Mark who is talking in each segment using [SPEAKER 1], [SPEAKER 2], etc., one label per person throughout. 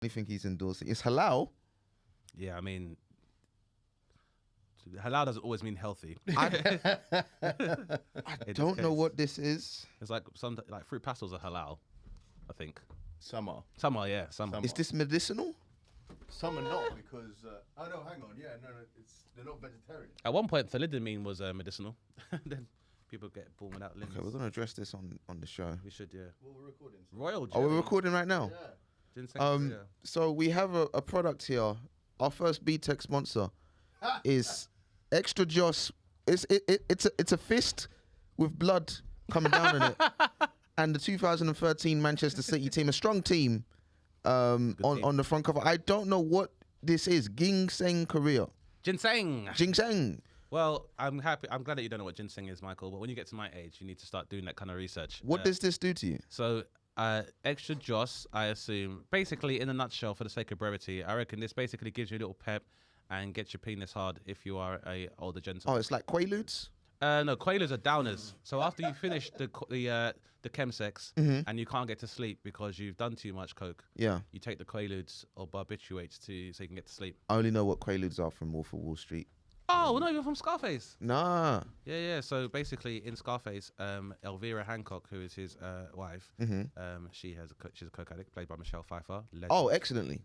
[SPEAKER 1] Anything he's endorsing. It's halal.
[SPEAKER 2] Yeah, I mean, halal doesn't always mean healthy.
[SPEAKER 1] I don't know what this is.
[SPEAKER 2] It's like like fruit pastels are halal, I think.
[SPEAKER 3] Some are.
[SPEAKER 2] Some are, yeah. Some are.
[SPEAKER 1] Is this medicinal?
[SPEAKER 3] Some are not because. Oh no, hang on. Yeah, no, they're not vegetarian.
[SPEAKER 2] At one point, thalidomide was medicinal. Then people get born without limbs.
[SPEAKER 1] Okay, we're gonna address this on the show.
[SPEAKER 2] We should, yeah.
[SPEAKER 3] Well, we're recording. So.
[SPEAKER 2] Royal
[SPEAKER 1] Oh,
[SPEAKER 2] jelly.
[SPEAKER 1] we're recording right now.
[SPEAKER 3] Yeah.
[SPEAKER 2] Ginseng, yeah.
[SPEAKER 1] So we have a product here. Our first BTEC sponsor is Extra Joss. It's a fist with blood coming down on it, and the 2013 Manchester City team, a strong team, on the front cover. I don't know what this is. Ginseng Korea.
[SPEAKER 2] Ginseng.
[SPEAKER 1] Ginseng.
[SPEAKER 2] Well, I'm glad that you don't know what ginseng is, Michael. But when you get to my age, you need to start doing that kind of research.
[SPEAKER 1] What does this do to you?
[SPEAKER 2] So, extra joss, I assume, basically in a nutshell, for the sake of brevity, I reckon this basically gives you a little pep and gets your penis hard if you are a older gentleman.
[SPEAKER 1] Oh, it's like Quaaludes?
[SPEAKER 2] No, Quaaludes are downers. So after you finish the chemsex and you can't get to sleep because you've done too much coke,
[SPEAKER 1] Yeah.
[SPEAKER 2] you take the Quaaludes or barbiturates so you can get to sleep.
[SPEAKER 1] I only know what Quaaludes are from Wolf of Wall Street.
[SPEAKER 2] Oh, well, no, you're from Scarface.
[SPEAKER 1] Nah.
[SPEAKER 2] Yeah. So basically, in Scarface, Elvira Hancock, who is his wife, she's a coke addict, played by Michelle Pfeiffer. Legend.
[SPEAKER 1] Oh, excellently.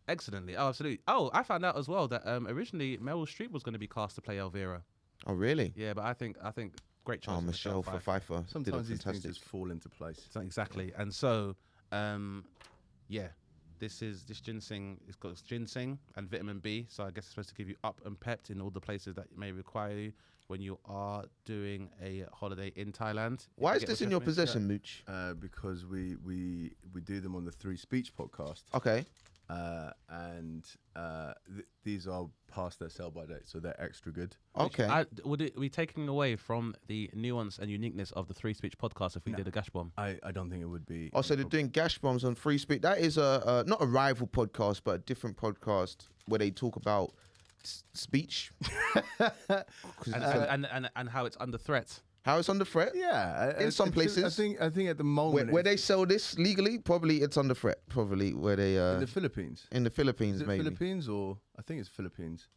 [SPEAKER 2] Excellently. Oh, absolutely. Oh, I found out as well that originally Meryl Streep was going to be cast to play Elvira.
[SPEAKER 1] Oh, really?
[SPEAKER 2] Yeah, but I think great choice.
[SPEAKER 1] Oh, Michelle Pfeiffer.
[SPEAKER 3] Sometimes
[SPEAKER 1] did
[SPEAKER 3] these things just fall into place.
[SPEAKER 2] So, exactly. And so, yeah, this ginseng. It's got ginseng and vitamin B. So I guess it's supposed to give you up and pepped in all the places that may require you when you are doing a holiday in Thailand.
[SPEAKER 1] Why is this in your possession, Mooch?
[SPEAKER 3] Because we do them on the Three Speech podcast.
[SPEAKER 1] Okay.
[SPEAKER 3] These are past their sell-by date, so they're extra good.
[SPEAKER 1] Okay.
[SPEAKER 2] Would it be taking away from the nuance and uniqueness of the Three Speech podcast if we did a gash bomb?
[SPEAKER 3] I don't think it would be.
[SPEAKER 1] Oh, so they're doing gash bombs on Free Speech. That is not a rival podcast, but a different podcast where they talk about speech.
[SPEAKER 2] and how it's under threat.
[SPEAKER 1] How it's under threat?
[SPEAKER 3] Yeah,
[SPEAKER 1] In some places.
[SPEAKER 3] I think at the moment
[SPEAKER 1] Where they sell this legally, probably it's under threat. Probably where they
[SPEAKER 3] in the Philippines.
[SPEAKER 1] in the Philippines,
[SPEAKER 3] Is it
[SPEAKER 1] maybe.
[SPEAKER 3] Philippines or I think it's Philippines.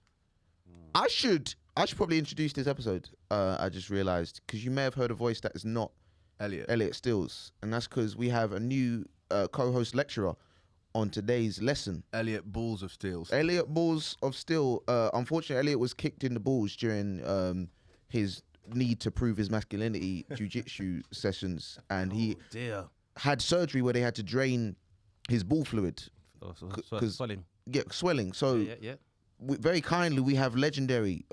[SPEAKER 1] I should probably introduce this episode. I just realized because you may have heard a voice that is not
[SPEAKER 3] Elliot.
[SPEAKER 1] Stills, and that's because we have a new co-host lecturer on today's lesson.
[SPEAKER 3] Elliot Balls of Steel.
[SPEAKER 1] Elliot Balls of Steel. Unfortunately, Elliot was kicked in the balls during his need to prove his masculinity jiu-jitsu sessions, and he had surgery where they had to drain his ball fluid.
[SPEAKER 2] Swelling.
[SPEAKER 1] Yeah, swelling. So
[SPEAKER 2] Yeah.
[SPEAKER 1] very kindly, we have legendary,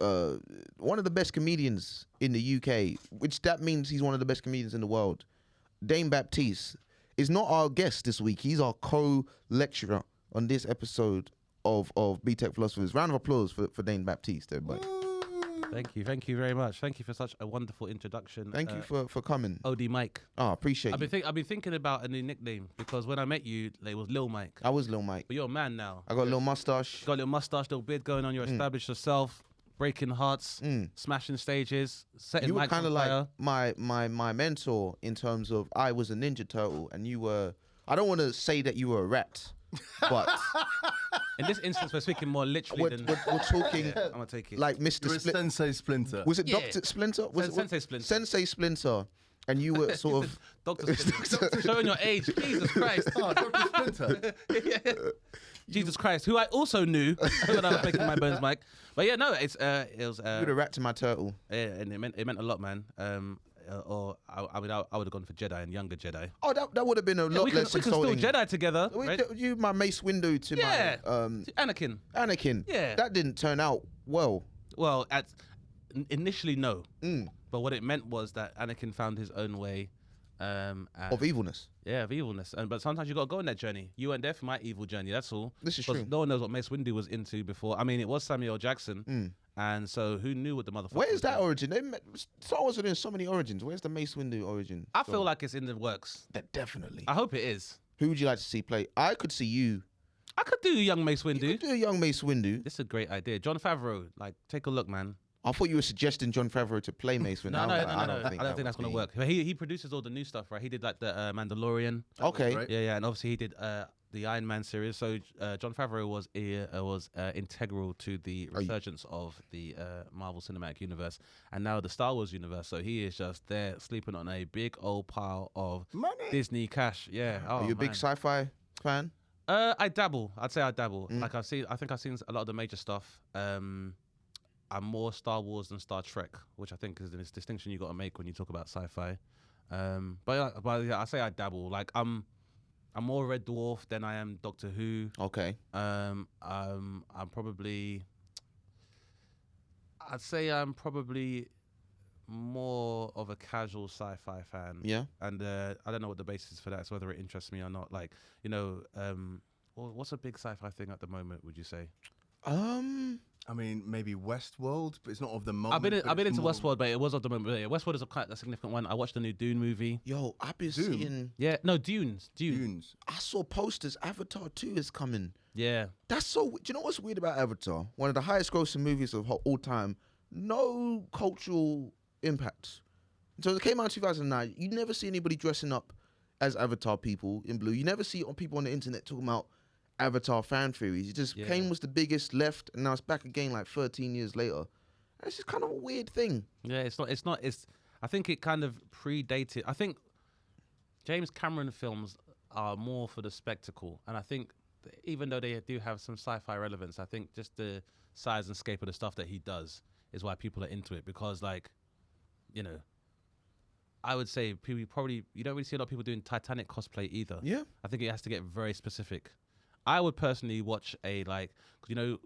[SPEAKER 1] one of the best comedians in the UK, which that means he's one of the best comedians in the world. Dane Baptiste is not our guest this week. He's our co-lecturer on this episode of BTEC Philosophers. Round of applause for Dane Baptiste, everybody.
[SPEAKER 2] Thank you very much. Thank you for such a wonderful introduction.
[SPEAKER 1] Thank you for coming.
[SPEAKER 2] OD Mike.
[SPEAKER 1] Oh, appreciate you.
[SPEAKER 2] I've been thinking about a new nickname because when I met you, it was Lil Mike.
[SPEAKER 1] I was Lil Mike.
[SPEAKER 2] But you're a man now.
[SPEAKER 1] I got a little mustache.
[SPEAKER 2] You got a little mustache, little beard going on. You're established yourself, breaking hearts, smashing stages, setting
[SPEAKER 1] You were
[SPEAKER 2] mics
[SPEAKER 1] kind of
[SPEAKER 2] on fire.
[SPEAKER 1] like my mentor in terms of I was a Ninja Turtle and you were. I don't want to say that you were a rat, but
[SPEAKER 2] In this instance, we're speaking more literally
[SPEAKER 1] we're
[SPEAKER 2] than.
[SPEAKER 1] talking
[SPEAKER 2] I'm gonna take it.
[SPEAKER 1] like Mr.
[SPEAKER 3] You're a
[SPEAKER 1] Splinter.
[SPEAKER 3] Sensei Splinter.
[SPEAKER 1] Was it
[SPEAKER 2] Yeah.
[SPEAKER 1] Dr. Splinter? Was
[SPEAKER 2] Sensei Splinter.
[SPEAKER 1] Sensei Splinter. And you were sort of.
[SPEAKER 2] Doctor Splinter. Showing your age. Jesus Christ.
[SPEAKER 3] Oh, Dr. Splinter.
[SPEAKER 2] Jesus Christ. Who I also knew when I was making my bones, Mike. But yeah, no, it was.
[SPEAKER 1] You're the rat to my turtle.
[SPEAKER 2] Yeah, and it meant a lot, man. Or I would have gone for Jedi and younger Jedi.
[SPEAKER 1] Oh, that would have been a lot
[SPEAKER 2] we can
[SPEAKER 1] less
[SPEAKER 2] still
[SPEAKER 1] insulting.
[SPEAKER 2] Jedi together, right?
[SPEAKER 1] You my Mace Windu to
[SPEAKER 2] Yeah.
[SPEAKER 1] my
[SPEAKER 2] Anakin.
[SPEAKER 1] Anakin.
[SPEAKER 2] Yeah.
[SPEAKER 1] That didn't turn out well.
[SPEAKER 2] Well, initially no, but what it meant was that Anakin found his own way
[SPEAKER 1] Of evilness.
[SPEAKER 2] Yeah, of evilness. But sometimes you got to go on that journey. You weren't there for my evil journey. That's all.
[SPEAKER 1] This is
[SPEAKER 2] 'Cause
[SPEAKER 1] true.
[SPEAKER 2] no one knows what Mace Windu was into before. I mean, it was Samuel L. Jackson, and so who knew what the motherfucker?
[SPEAKER 1] Where's
[SPEAKER 2] was
[SPEAKER 1] that
[SPEAKER 2] doing?
[SPEAKER 1] origin? Star Wars are doing so many origins. Where's the Mace Windu origin?
[SPEAKER 2] I feel like it's in the works.
[SPEAKER 1] that definitely.
[SPEAKER 2] I hope it is.
[SPEAKER 1] Who would you like to see play? I could see you.
[SPEAKER 2] I could do young Mace
[SPEAKER 1] You
[SPEAKER 2] Windu.
[SPEAKER 1] could do a young Mace Windu.
[SPEAKER 2] This is a great idea. John Favreau, like, take a look, man.
[SPEAKER 1] I thought you were suggesting John Favreau to play Mace Windu.
[SPEAKER 2] No,
[SPEAKER 1] I
[SPEAKER 2] no,
[SPEAKER 1] was
[SPEAKER 2] no,
[SPEAKER 1] like,
[SPEAKER 2] no. I don't think that's gonna work. He produces all the new stuff, right? He did like the Mandalorian.
[SPEAKER 1] Okay.
[SPEAKER 3] Right.
[SPEAKER 2] Yeah, and obviously he did the Iron Man series. So Jon Favreau was integral to the resurgence of the Marvel Cinematic Universe, and now the Star Wars universe. So he is just there sleeping on a big old pile of
[SPEAKER 3] Money.
[SPEAKER 2] Disney cash. Yeah. Oh,
[SPEAKER 1] Are you a big
[SPEAKER 2] man.
[SPEAKER 1] sci-fi fan?
[SPEAKER 2] I dabble. I'd say I dabble. Like I think I've seen a lot of the major stuff. I'm more Star Wars than Star Trek, which I think is this distinction you got to make when you talk about sci-fi. But yeah, I say I dabble. Like I'm more Red Dwarf than I am Doctor Who.
[SPEAKER 1] Okay.
[SPEAKER 2] I'm probably. I'd say I'm probably more of a casual sci-fi fan.
[SPEAKER 1] Yeah.
[SPEAKER 2] And I don't know what the basis for that is, whether it interests me or not. Like, you know, what's a big sci-fi thing at the moment, would you say?
[SPEAKER 3] I mean, maybe Westworld, but it's not of the moment.
[SPEAKER 2] I've been into Westworld, but it was of the moment. But yeah, Westworld is quite a significant one. I watched the new Dune movie.
[SPEAKER 1] Yo, I've been
[SPEAKER 3] Dune?
[SPEAKER 1] seeing.
[SPEAKER 2] Yeah, no, Dunes.
[SPEAKER 3] Dunes.
[SPEAKER 1] I saw posters. Avatar 2 is coming.
[SPEAKER 2] Yeah.
[SPEAKER 1] That's so. Do you know what's weird about Avatar? One of the highest grossing movies of all time. No cultural impact. So it came out in 2009. You never see anybody dressing up as Avatar people in blue. You never see people on the internet talking about Avatar fan theories. It just Kane was the biggest, left, and now it's back again like 13 years later. And it's just kind of a weird thing.
[SPEAKER 2] Yeah, it's not. I think it kind of predated. I think James Cameron films are more for the spectacle, and I think even though they do have some sci-fi relevance, I think just the size and scope of the stuff that he does is why people are into it. Because, like, you know, I would say you don't really see a lot of people doing Titanic cosplay either.
[SPEAKER 1] Yeah.
[SPEAKER 2] I think it has to get very specific. I would personally watch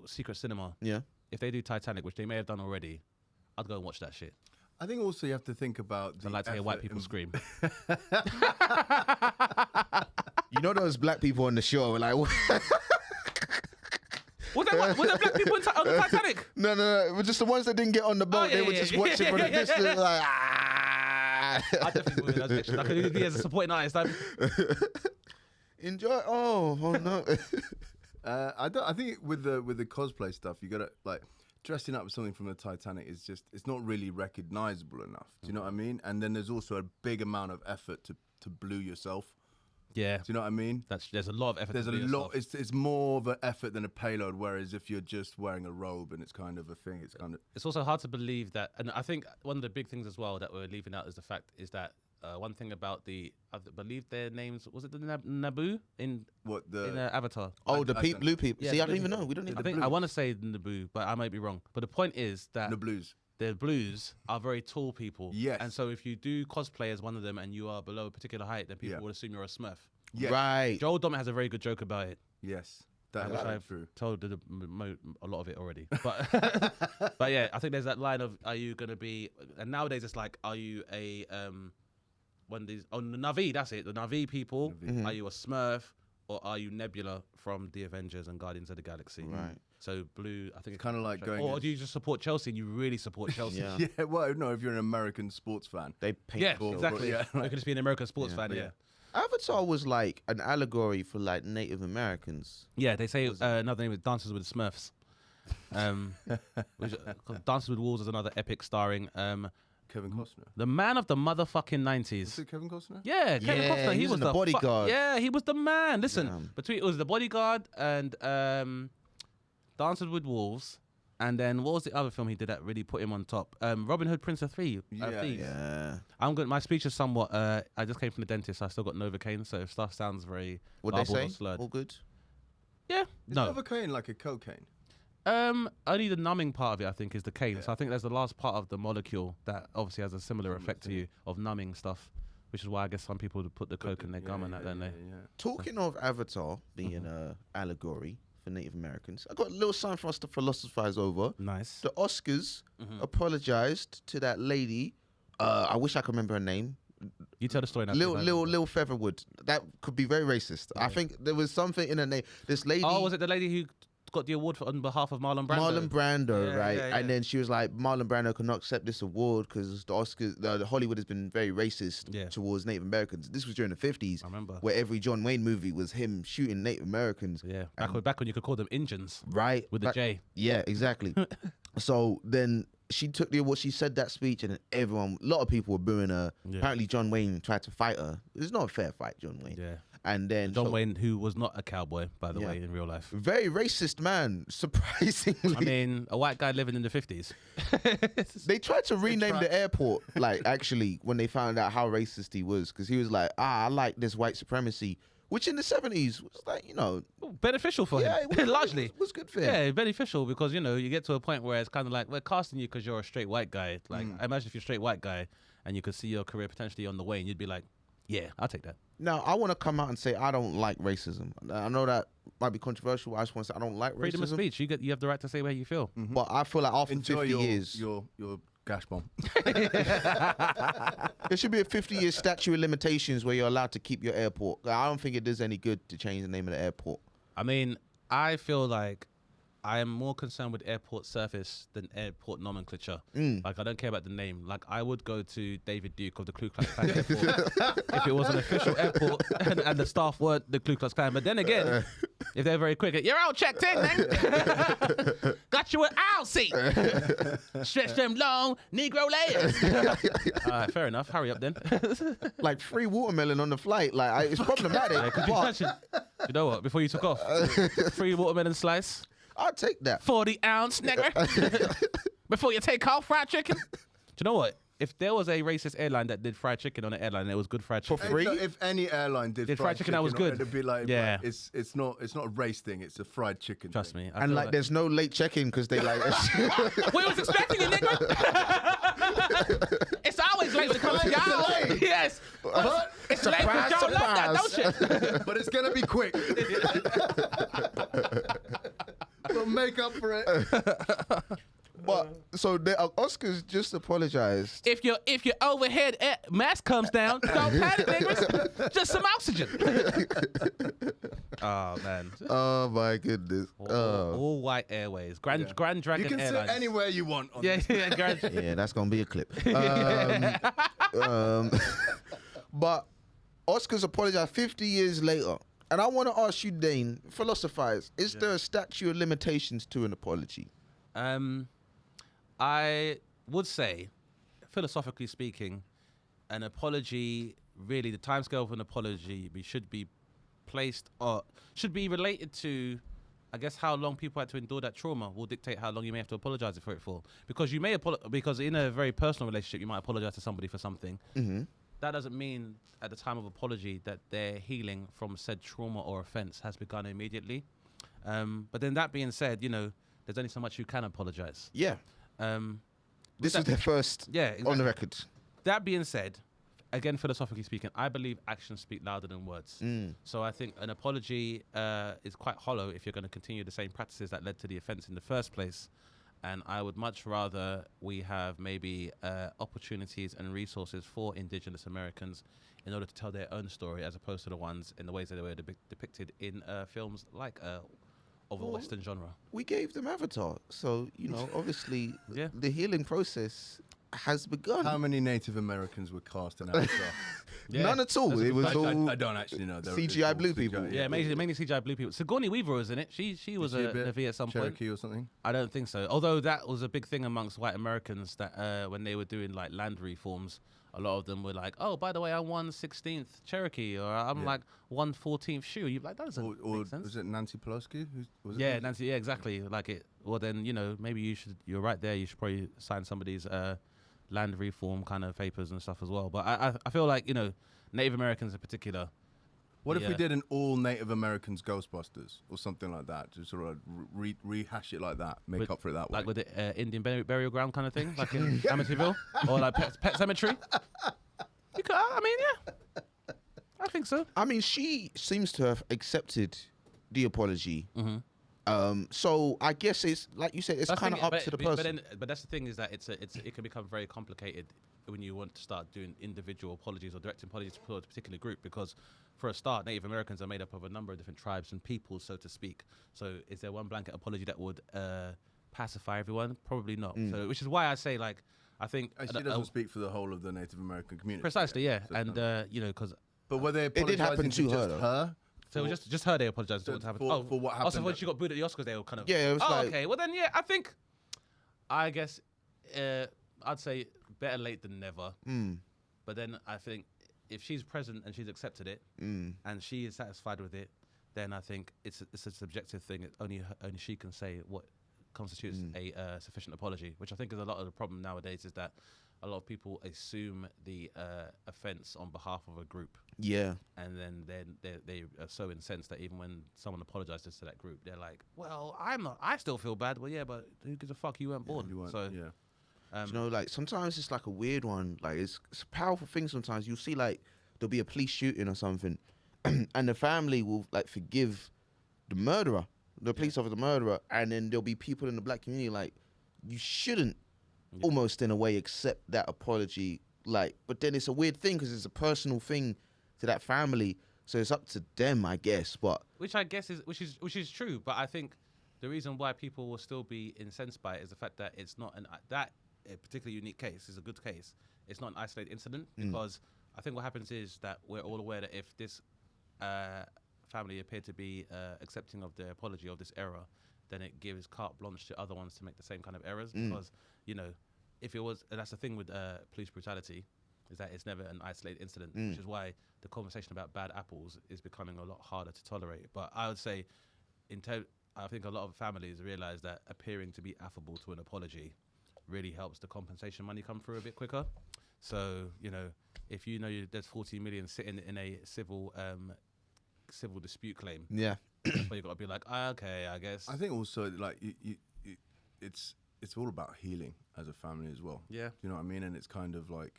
[SPEAKER 2] Secret Cinema.
[SPEAKER 1] Yeah.
[SPEAKER 2] If they do Titanic, which they may have done already, I'd go and watch that shit.
[SPEAKER 3] I think also you have to think about.
[SPEAKER 2] I like to hear white people scream.
[SPEAKER 1] You know those black people on the show were like,
[SPEAKER 2] Was there black people on the Titanic?
[SPEAKER 1] no, it was just the ones that didn't get on the boat. They were just watching from the distance, like,
[SPEAKER 2] I definitely would. That's fiction. I could be as a supporting artist.
[SPEAKER 1] Enjoy. Oh no.
[SPEAKER 3] I think with the cosplay stuff, you gotta like dressing up with something from the Titanic is just it's not really recognizable enough. Do you know what I mean? And then there's also a big amount of effort to blue yourself.
[SPEAKER 2] Yeah.
[SPEAKER 3] Do you know what I mean?
[SPEAKER 2] There's a lot of effort.
[SPEAKER 3] There's a lot. It's more of an effort than a payload. Whereas if you're just wearing a robe and it's kind of a thing,
[SPEAKER 2] It's also hard to believe that. And I think one of the big things as well that we're leaving out is the fact is that one thing about I believe their names was it the Naboo in Avatar?
[SPEAKER 1] Oh, blue people.
[SPEAKER 2] Yeah,
[SPEAKER 1] See, I don't
[SPEAKER 2] blue
[SPEAKER 1] even
[SPEAKER 2] people.
[SPEAKER 1] know. We don't even.
[SPEAKER 2] I think I want to say Naboo, but I might be wrong. But the point is that
[SPEAKER 3] the blues.
[SPEAKER 2] The blues are very tall people.
[SPEAKER 3] Yes.
[SPEAKER 2] And so if you do cosplay as one of them and you are below a particular height, then people will assume you're a Smurf.
[SPEAKER 3] Yes.
[SPEAKER 1] Right.
[SPEAKER 2] Joel Dommett has a very good joke about it.
[SPEAKER 3] Yes. That
[SPEAKER 2] which
[SPEAKER 3] is
[SPEAKER 2] I've
[SPEAKER 3] true.
[SPEAKER 2] told a lot of it already. But but yeah, I think there's that line of, are you going to be, and nowadays it's like, are you a, one of these, the Na'vi, that's it, the Na'vi people, are you a Smurf, or are you Nebula from the Avengers and Guardians of the Galaxy?
[SPEAKER 1] Right.
[SPEAKER 2] So blue, I think it's
[SPEAKER 3] kind of like going.
[SPEAKER 2] Or do you just support Chelsea and you really support Chelsea?
[SPEAKER 1] Yeah.
[SPEAKER 3] Yeah, well, no, if you're an American sports fan.
[SPEAKER 1] They paint.
[SPEAKER 2] Yeah,
[SPEAKER 1] cool.
[SPEAKER 2] exactly.
[SPEAKER 3] Yeah.
[SPEAKER 2] You could just be an American sports fan, yeah.
[SPEAKER 1] Avatar was like an allegory for like Native Americans.
[SPEAKER 2] Yeah, they say another name is Dances with Smurfs. Dances with Wolves is another epic starring
[SPEAKER 3] Kevin Costner.
[SPEAKER 2] the man of the motherfucking 90s.
[SPEAKER 3] Is it Kevin Costner?
[SPEAKER 2] Yeah, Kevin
[SPEAKER 1] Yeah,
[SPEAKER 2] Costner.
[SPEAKER 1] he was in The Bodyguard.
[SPEAKER 2] Yeah, he was the man. Listen,
[SPEAKER 1] Yeah.
[SPEAKER 2] between it was The Bodyguard and Dances with Wolves, and then what was the other film he did that really put him on top? Robin Hood, Prince of Thieves.
[SPEAKER 1] Yeah.
[SPEAKER 2] My speech is somewhat. I just came from the dentist. So I still got Novocaine, so if stuff sounds very
[SPEAKER 1] What they
[SPEAKER 2] garbled
[SPEAKER 1] say?
[SPEAKER 2] or slurred.
[SPEAKER 1] All good.
[SPEAKER 2] Yeah,
[SPEAKER 3] Is
[SPEAKER 2] no.
[SPEAKER 3] Novocaine like a cocaine?
[SPEAKER 2] Only the numbing part of it, I think, is the cane. So I think there's the last part of the molecule that obviously has a similar effect to you of numbing stuff, which is why I guess some people would put the coke in their gum and that, don't they?
[SPEAKER 3] Yeah.
[SPEAKER 1] Talking of Avatar being an allegory for Native Americans, I got a little sign for us to philosophize over.
[SPEAKER 2] Nice.
[SPEAKER 1] The Oscars apologized to that lady. I wish I could remember her name.
[SPEAKER 2] You tell the story now.
[SPEAKER 1] Lil Featherwood. That could be very racist. I think there was something in her name. This lady.
[SPEAKER 2] Oh, was it the lady who got the award on behalf of Marlon Brando?
[SPEAKER 1] Marlon Brando,
[SPEAKER 2] Yeah,
[SPEAKER 1] right?
[SPEAKER 2] yeah.
[SPEAKER 1] And then she was like, Marlon Brando cannot accept this award because the Oscars, the Hollywood has been very racist towards Native Americans. This was during the 50s.
[SPEAKER 2] I remember.
[SPEAKER 1] Where every John Wayne movie was him shooting Native Americans.
[SPEAKER 2] Yeah, back when you could call them Injuns.
[SPEAKER 1] Right.
[SPEAKER 2] With the J.
[SPEAKER 1] Yeah, exactly. So then she took the award, she said that speech, and then a lot of people were booing her.
[SPEAKER 2] Yeah.
[SPEAKER 1] Apparently John Wayne tried to fight her. It's not a fair fight, John Wayne.
[SPEAKER 2] Yeah.
[SPEAKER 1] And then
[SPEAKER 2] John Wayne, who was not a cowboy, by the way, in real life.
[SPEAKER 1] very racist man, surprisingly.
[SPEAKER 2] I mean, a white guy living in the 50s.
[SPEAKER 1] They tried to rename the airport, like, actually, when they found out how racist he was, because he was like, I like this white supremacy, which in the 70s was like,
[SPEAKER 2] beneficial for him,
[SPEAKER 1] it was,
[SPEAKER 2] largely.
[SPEAKER 1] It was good for him.
[SPEAKER 2] Yeah, beneficial because, you get to a point where it's kind of like, we're casting you because you're a straight white guy. Like, I imagine if you're a straight white guy and you could see your career potentially on the way and you'd be like, yeah, I'll take that.
[SPEAKER 1] Now, I want to come out and say I don't like racism. I know that might be controversial. I just want to say I don't like racism.
[SPEAKER 2] Freedom of speech. You have the right to say where you feel.
[SPEAKER 1] Mm-hmm. But I feel like after
[SPEAKER 3] Enjoy
[SPEAKER 1] 50 years...
[SPEAKER 3] your gash bomb.
[SPEAKER 1] There should be a 50-year statute of limitations where you're allowed to keep your airport. I don't think it does any good to change the name of the airport.
[SPEAKER 2] I mean, I feel like I am more concerned with airport service than airport nomenclature. Like, I don't care about the name. Like, I would go to David Duke of the Ku Klux Klan airport if it was an official airport and the staff weren't the Ku Klux Klan. But then again, if they're very quick, you're all checked in, man. Got you an aisle seat. Stretch them long Negro legs. All right, fair enough. Hurry up then.
[SPEAKER 1] Like free watermelon on the flight. Like, it's problematic.
[SPEAKER 2] Yeah, could you imagine? You know what? Before you took off, free watermelon slice.
[SPEAKER 1] I'll take that.
[SPEAKER 2] 40-ounce, nigga. Before you take off, fried chicken. Do you know what? If there was a racist airline that did fried chicken on an airline, and it was good fried chicken.
[SPEAKER 1] For free?
[SPEAKER 3] If any airline did fried chicken,
[SPEAKER 2] that was good.
[SPEAKER 3] It'd be like,
[SPEAKER 2] Yeah.
[SPEAKER 3] it's not a race thing. It's a fried chicken.
[SPEAKER 2] Trust
[SPEAKER 3] thing.
[SPEAKER 2] me.
[SPEAKER 1] And like, there's no late check-in because they like...
[SPEAKER 2] We was expecting it, nigga. It's always late to come to y'all. Yes. But it's late because y'all love that, don't you?
[SPEAKER 3] But it's gonna be quick. We'll make up for it.
[SPEAKER 1] But so the Oscars just apologized.
[SPEAKER 2] If your overhead mask comes down, don't panic, niggas. Just some oxygen. Oh man.
[SPEAKER 1] Oh my goodness.
[SPEAKER 2] All white airways. Grand Dragon
[SPEAKER 3] You can
[SPEAKER 2] Airlines.
[SPEAKER 3] sit anywhere you want. On
[SPEAKER 2] Yeah,
[SPEAKER 3] this.
[SPEAKER 2] yeah, Grand.
[SPEAKER 1] Yeah, that's gonna be a clip. But Oscars apologized 50 years later. And I want to ask you, Dane, philosophize, is there a statute of limitations to an apology?
[SPEAKER 2] I would say, philosophically speaking, an apology, really, the timescale of an apology should be placed or should be related to, I guess, how long people had to endure that trauma will dictate how long you may have to apologize for it for. Because you may because in a very personal relationship, you might apologize to somebody for something.
[SPEAKER 1] Mm-hmm.
[SPEAKER 2] That doesn't mean at the time of apology that their healing from said trauma or offense has begun immediately. But then that being said, there's only so much you can apologize.
[SPEAKER 1] Yeah. This is their first on the record.
[SPEAKER 2] That being said, again, philosophically speaking, I believe actions speak louder than words. So I think an apology is quite hollow if you're going to continue the same practices that led to the offense in the first place. And I would much rather we have maybe opportunities and resources for Indigenous Americans in order to tell their own story as opposed to the ones in the ways that they were depicted in films like of a Western genre.
[SPEAKER 1] We gave them Avatar. So, obviously the healing process has begun.
[SPEAKER 3] How many Native Americans were cast in Avatar?
[SPEAKER 1] None at all. It was all
[SPEAKER 3] I don't actually know.
[SPEAKER 1] CGI blue people.
[SPEAKER 2] Yeah, mainly CGI blue people. Sigourney Weaver was in it. She was a Na'vi at some
[SPEAKER 3] Cherokee
[SPEAKER 2] point.
[SPEAKER 3] or something?
[SPEAKER 2] I don't think so. Although that was a big thing amongst white Americans that when they were doing like land reforms, a lot of them were like, "Oh, by the way, I'm 1/16th Cherokee, or I'm like 1/14th Sioux." You like that doesn't make sense.
[SPEAKER 3] Was it Nancy Pelosi?
[SPEAKER 2] Nancy. Yeah, exactly. Like it. Well, then maybe you're right there. You should probably sign some of these land reform kind of papers and stuff as well. But I feel like Native Americans in particular.
[SPEAKER 3] What if we did an all Native Americans Ghostbusters or something like that? Just sort of rehash it like that, make up for it that way.
[SPEAKER 2] Like with the Indian burial ground kind of thing, like in Amityville, or like Pet Cemetery. You could, I mean, yeah, I think so.
[SPEAKER 1] I mean, she seems to have accepted the apology.
[SPEAKER 2] Mm-hmm.
[SPEAKER 1] So I guess it's like you said, it's kind of up to the person.
[SPEAKER 2] But that's the thing is that it can become very complicated when you want to start doing individual apologies or direct apologies to a particular group, because for a start, Native Americans are made up of a number of different tribes and peoples, so to speak. So is there one blanket apology that would pacify everyone? Probably not. So, which is why I say, like, I think
[SPEAKER 3] and she doesn't speak for the whole of the Native American community.
[SPEAKER 2] Precisely, yeah.
[SPEAKER 3] So
[SPEAKER 2] and because.
[SPEAKER 3] But were they
[SPEAKER 1] it did happen
[SPEAKER 3] apologizing
[SPEAKER 1] to her,
[SPEAKER 3] just
[SPEAKER 1] though.
[SPEAKER 3] her?
[SPEAKER 2] So it was just her they apologized for what happened.
[SPEAKER 3] For what happened.
[SPEAKER 2] Also, when she got booed at the Oscars, they were kind of.
[SPEAKER 1] Yeah, it was like,
[SPEAKER 2] okay. Well, then, I guess I'd say better late than never. But then I think if she's present and she's accepted it and she is satisfied with it, then I think it's a subjective thing. Only she can say what constitutes a sufficient apology, which I think is a lot of the problem nowadays, is that a lot of people assume the offence on behalf of a group.
[SPEAKER 1] Yeah.
[SPEAKER 2] And then they are so incensed that even when someone apologizes to that group, they're like, well, I still feel bad. Well, yeah, but who gives a fuck? You weren't born.
[SPEAKER 3] You weren't,
[SPEAKER 2] so,
[SPEAKER 1] you know, like sometimes it's like a weird one. Like it's a powerful thing sometimes. You'll see like there'll be a police shooting or something and the family will like forgive the murderer, the police officer, the murderer, and then there'll be people in the black community like, you shouldn't almost in a way accept that apology. Like, but then it's a weird thing because it's a personal thing to that family, so it's up to them, I guess. But
[SPEAKER 2] which I guess which is true, but I think the reason why people will still be incensed by it is the fact that it's not a particularly unique case. Is a good case. It's not an isolated incident, because I think what happens is that we're all aware that if this family appear to be accepting of the apology of this error, then it gives carte blanche to other ones to make the same kind of errors. Because, you know, if it was, and that's the thing with police brutality, is that it's never an isolated incident, which is why the conversation about bad apples is becoming a lot harder to tolerate. But I would say, I think a lot of families realize that appearing to be affable to an apology really helps the compensation money come through a bit quicker. So, you know, if you know there's 40 million sitting in a civil dispute claim, but you got to be like, okay, I guess.
[SPEAKER 3] I think also like it's all about healing as a family as well.
[SPEAKER 2] Yeah,
[SPEAKER 3] do you know what I mean? And it's kind of like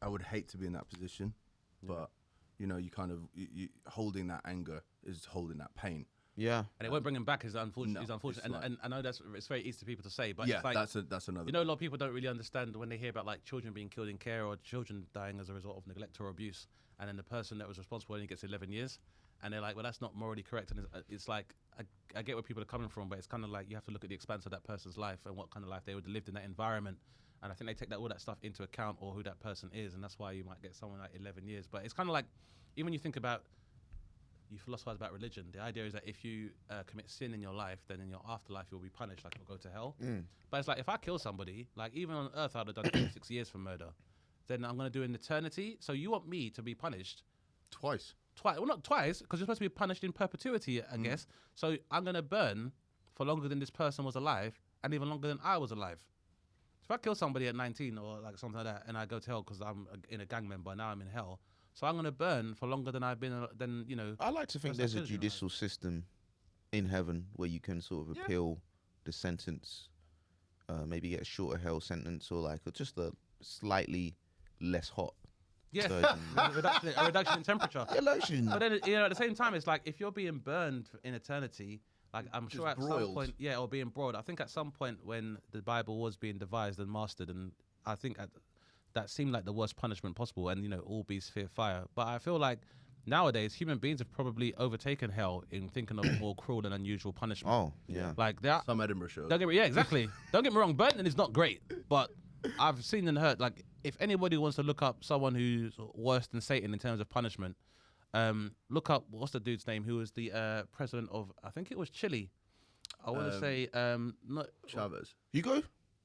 [SPEAKER 3] I would hate to be in that position, but you know, you kind of you holding that anger is holding that pain.
[SPEAKER 1] Yeah,
[SPEAKER 2] and it won't bring him back. Is unfortunate.
[SPEAKER 3] No,
[SPEAKER 2] It's unfortunate, and I know it's very easy for people to say, but
[SPEAKER 3] yeah,
[SPEAKER 2] it's like,
[SPEAKER 3] that's another.
[SPEAKER 2] You know, a lot of people don't really understand when they hear about like children being killed in care or children dying as a result of neglect or abuse, and then the person that was responsible only gets 11 years, and they're like, well, that's not morally correct. And it's like I get where people are coming from, but it's kind of like you have to look at the expanse of that person's life and what kind of life they would have lived in that environment. And I think they take all that stuff into account, or who that person is, and that's why you might get someone like 11 years. But it's kind of like, even when you think about, you philosophize about religion, the idea is that if you commit sin in your life, then in your afterlife you'll be punished, like you'll go to hell. But it's like, if I kill somebody, like even on earth I'd have done 26 years for murder, then I'm going to do it in eternity. So you want me to be punished
[SPEAKER 3] twice?
[SPEAKER 2] Well, not twice, because you're supposed to be punished in perpetuity, I guess. So I'm going to burn for longer than this person was alive, and even longer than I was alive. So if I kill somebody at 19 or like something like that, and I go to hell because I'm in a gang member, now I'm in hell. So I'm going to burn for longer than I've been, you know.
[SPEAKER 1] I like to think there's a judicial system in heaven where you can sort of appeal the sentence, maybe get a shorter hell sentence, or like just a slightly less hot.
[SPEAKER 2] Yeah, a reduction in temperature.
[SPEAKER 1] Election.
[SPEAKER 2] But then, you know, at the same time, it's like if you're being burned in eternity, like I'm sure at some point, or being broiled. I think at some point when the Bible was being devised and mastered, and I think that seemed like the worst punishment possible, and you know, all beasts fear fire. But I feel like nowadays human beings have probably overtaken hell in thinking of more cruel and unusual punishment.
[SPEAKER 1] Oh, yeah.
[SPEAKER 2] Like there are
[SPEAKER 3] Some Edinburgh shows.
[SPEAKER 2] Yeah, exactly. Don't get me wrong, burning is not great, but I've seen and heard, like, if anybody wants to look up someone who's worse than Satan in terms of punishment, look up, what's the dude's name, who was the president of, I think it was Chile. I want to say, not
[SPEAKER 3] Chavez.
[SPEAKER 1] Hugo?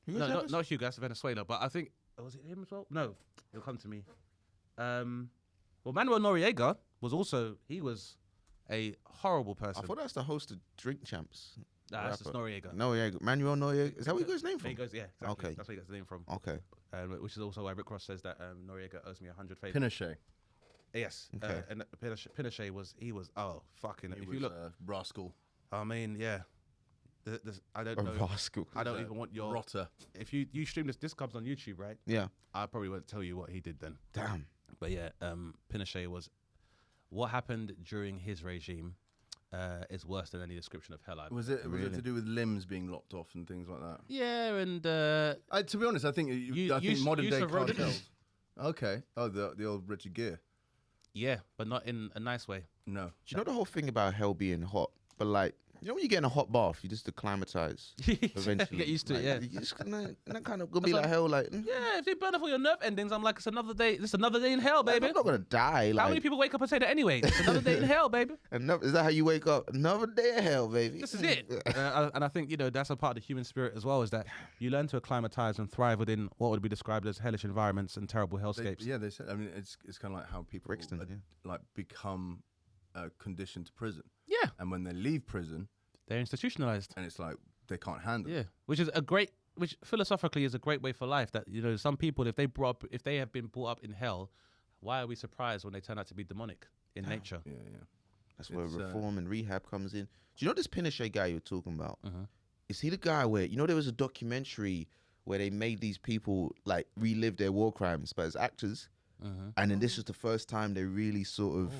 [SPEAKER 2] No, not Hugo, that's Venezuela, but I think, was it him as well? No, it'll come to me. Well, Manuel Noriega was also, he was a horrible person.
[SPEAKER 1] I thought that's the host of Drink Champs.
[SPEAKER 2] Nah, that's just Noriega.
[SPEAKER 1] Noriega. Manuel Noriega. Is that where he got his name from?
[SPEAKER 2] He goes, yeah, exactly.
[SPEAKER 1] Okay.
[SPEAKER 2] That's where he gets the name from.
[SPEAKER 1] Okay.
[SPEAKER 2] Which is also why Rick Ross says that Noriega owes me 100 favors.
[SPEAKER 3] Pinochet.
[SPEAKER 2] Yes.
[SPEAKER 1] Okay.
[SPEAKER 2] And Pinochet was fucking.
[SPEAKER 3] He
[SPEAKER 2] if
[SPEAKER 3] was
[SPEAKER 2] you look,
[SPEAKER 3] rascal.
[SPEAKER 2] I mean, yeah. I don't know.
[SPEAKER 1] Rascal.
[SPEAKER 2] I don't even want your
[SPEAKER 3] rotter.
[SPEAKER 2] If you stream this comes on YouTube, right?
[SPEAKER 1] Yeah.
[SPEAKER 2] I probably won't tell you what he did then.
[SPEAKER 1] Damn.
[SPEAKER 2] But yeah, Pinochet was, what happened during his regime is worse than any description of hell.
[SPEAKER 3] Was it to do with limbs being lopped off and things like that?
[SPEAKER 2] Yeah, and
[SPEAKER 3] to be honest, I think modern day cartels. Okay. Oh, the old Richard Gere.
[SPEAKER 2] Yeah, but not in a nice way.
[SPEAKER 3] No.
[SPEAKER 1] Do you know the whole thing about hell being hot? But like, You know when you get in a hot bath, you just acclimatize eventually.
[SPEAKER 2] Get used to it, yeah.
[SPEAKER 1] You just kind of gonna be like hell, like.
[SPEAKER 2] Yeah, if they burn off all your nerve endings, I'm like, it's another day. It's another day in hell, baby.
[SPEAKER 1] I'm not gonna die. Like,
[SPEAKER 2] How many people wake up and say that anyway? It's another day in hell, baby.
[SPEAKER 1] is that how you wake up? Another day of hell, baby.
[SPEAKER 2] This is it. And I think, that's a part of the human spirit as well, is that you learn to acclimatize and thrive within what would be described as hellish environments and terrible hellscapes.
[SPEAKER 3] They said. I mean, it's kind of like how people like become conditioned to prison.
[SPEAKER 2] Yeah.
[SPEAKER 3] And when they leave prison,
[SPEAKER 2] They're institutionalized.
[SPEAKER 3] and it's like they can't handle.
[SPEAKER 2] Yeah, which philosophically is a great way for life. That some people, if they have been brought up in hell, why are we surprised when they turn out to be demonic in nature?
[SPEAKER 3] Yeah.
[SPEAKER 1] That's where reform and rehab comes in. Do you know this Pinochet guy you're talking about? Is he the guy where there was a documentary where they made these people like relive their war crimes, but as actors, and then this was the first time they really sort of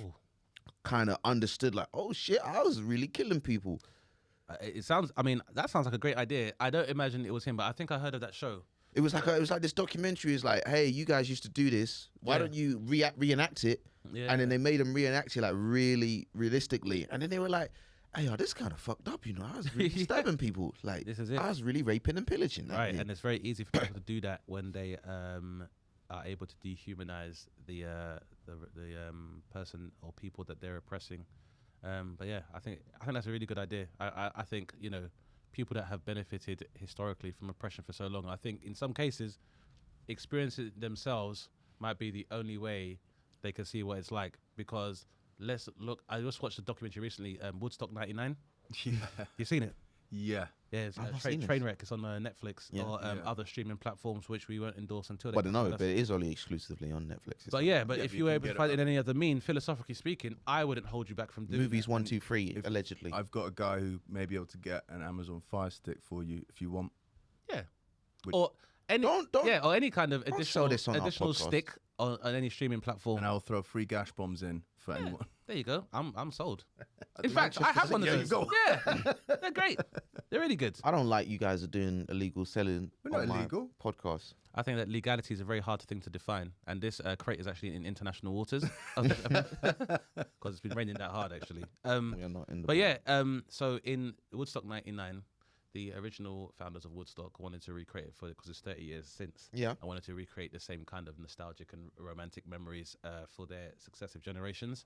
[SPEAKER 1] kind of understood, like, oh shit, I was really killing people.
[SPEAKER 2] That sounds like a great idea. I don't imagine it was him, but I think I heard of that show.
[SPEAKER 1] It was like this documentary is like, hey, you guys used to do this. Why don't you reenact it?
[SPEAKER 2] Yeah.
[SPEAKER 1] And then they made them reenact it like really realistically. And then they were like, hey, this kind of fucked up, I was really stabbing people. Like,
[SPEAKER 2] This is it.
[SPEAKER 1] I was really raping and pillaging.
[SPEAKER 2] Right, and it's very easy for people to do that when they are able to dehumanize the person or people that they're oppressing. But yeah, I think that's a really good idea. I think people that have benefited historically from oppression for so long, I think in some cases, experiencing it themselves might be the only way they can see what it's like. Because let's look. I just watched a documentary recently, Woodstock '99.
[SPEAKER 3] Yeah.
[SPEAKER 2] You seen it?
[SPEAKER 3] Yeah.
[SPEAKER 2] Yeah, it's
[SPEAKER 1] I've
[SPEAKER 2] a
[SPEAKER 1] not seen
[SPEAKER 2] train wreck. It's on Netflix or other streaming platforms, which we won't endorse until.
[SPEAKER 1] But no, but it is only exclusively on Netflix.
[SPEAKER 2] But if
[SPEAKER 3] if
[SPEAKER 2] you
[SPEAKER 3] you
[SPEAKER 2] were
[SPEAKER 3] can
[SPEAKER 2] able to
[SPEAKER 3] get
[SPEAKER 2] find
[SPEAKER 3] it
[SPEAKER 2] it in any other mean, philosophically speaking, I wouldn't hold you back from doing
[SPEAKER 1] movies
[SPEAKER 2] that.
[SPEAKER 1] 1, 2, 3, allegedly.
[SPEAKER 3] I've got a guy who may be able to get an Amazon Fire Stick for you if you want.
[SPEAKER 2] Yeah.
[SPEAKER 3] Which-
[SPEAKER 2] Or any or any kind of
[SPEAKER 1] Don't sell this on our
[SPEAKER 2] additional
[SPEAKER 1] podcast.
[SPEAKER 2] stick on any streaming platform.
[SPEAKER 3] And I'll throw 3 gash bombs in for anyone.
[SPEAKER 2] There you go. I'm sold. In fact, I have one of
[SPEAKER 3] There you
[SPEAKER 2] those.
[SPEAKER 3] go.
[SPEAKER 2] Yeah, they're great. They're really good.
[SPEAKER 1] I don't like you guys are doing illegal selling
[SPEAKER 3] We're not
[SPEAKER 1] on my
[SPEAKER 3] illegal.
[SPEAKER 1] podcast.
[SPEAKER 2] I think that legality is a very hard thing to define, and this crate is actually in international waters because it's been raining that hard actually.
[SPEAKER 1] We are not in the
[SPEAKER 2] But so in Woodstock '99, the original founders of Woodstock wanted to recreate it because it's 30 years since.
[SPEAKER 1] Yeah.
[SPEAKER 2] I wanted to recreate the same kind of nostalgic and romantic memories for their successive generations.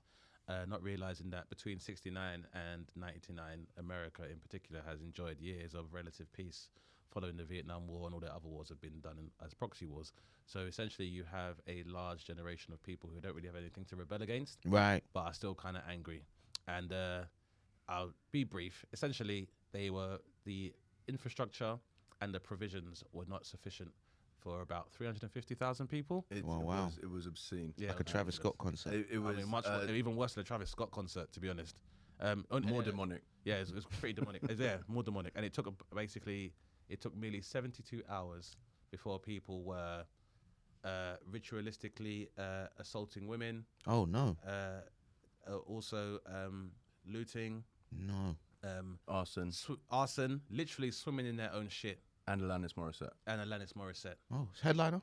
[SPEAKER 2] Not realizing that between 69 and 99, America in particular has enjoyed years of relative peace following the Vietnam War, and all the other wars have been done as proxy wars. So essentially you have a large generation of people who don't really have anything to rebel against,
[SPEAKER 1] Right.
[SPEAKER 2] but are still kind of angry. And I'll be brief. Essentially, the infrastructure and the provisions were not sufficient for about 350,000 people.
[SPEAKER 1] Wow.
[SPEAKER 3] It was obscene.
[SPEAKER 2] Yeah,
[SPEAKER 1] Like a Travis Scott concert.
[SPEAKER 3] It was
[SPEAKER 2] even worse than a Travis Scott concert, to be honest.
[SPEAKER 3] more demonic.
[SPEAKER 2] Yeah, it was pretty demonic. More demonic. And it took merely 72 hours before people were ritualistically assaulting women.
[SPEAKER 1] Oh, no.
[SPEAKER 2] Also looting.
[SPEAKER 1] No.
[SPEAKER 3] Arson.
[SPEAKER 2] Literally swimming in their own shit.
[SPEAKER 3] And Alanis Morissette.
[SPEAKER 1] Oh, it's headliner?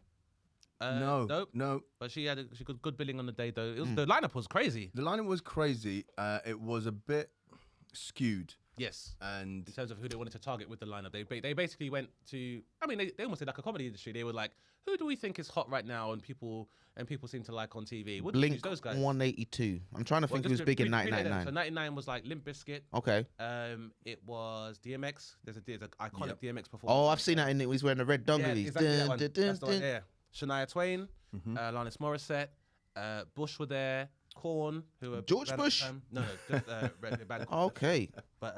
[SPEAKER 2] Nope.
[SPEAKER 3] No.
[SPEAKER 2] But she got good billing on the day though. The lineup was crazy.
[SPEAKER 3] The lineup was crazy. It was a bit skewed.
[SPEAKER 2] Yes.
[SPEAKER 3] And
[SPEAKER 2] In terms of who they wanted to target with the lineup, they basically went to. I mean, they almost did like a comedy industry. They were like, who do we think is hot right now, and people seem to like on TV? Wouldn't
[SPEAKER 1] Blink
[SPEAKER 2] use those guys.
[SPEAKER 1] 182. I'm trying to think who was
[SPEAKER 2] just
[SPEAKER 1] big in
[SPEAKER 2] read it then.
[SPEAKER 1] 1999.
[SPEAKER 2] So 99 was like Limp Bizkit.
[SPEAKER 1] Okay.
[SPEAKER 2] It was DMX. There's an iconic DMX performance.
[SPEAKER 1] Oh, I've seen that in it. He's wearing the red dungarees.
[SPEAKER 2] exactly that one.
[SPEAKER 1] Dun, dun,
[SPEAKER 2] That's the one,
[SPEAKER 1] dun.
[SPEAKER 2] yeah. Shania Twain, Alanis Morissette, Bush were there, Korn, who were
[SPEAKER 1] George Bush?
[SPEAKER 2] No, just Red Band.
[SPEAKER 1] Okay.
[SPEAKER 2] But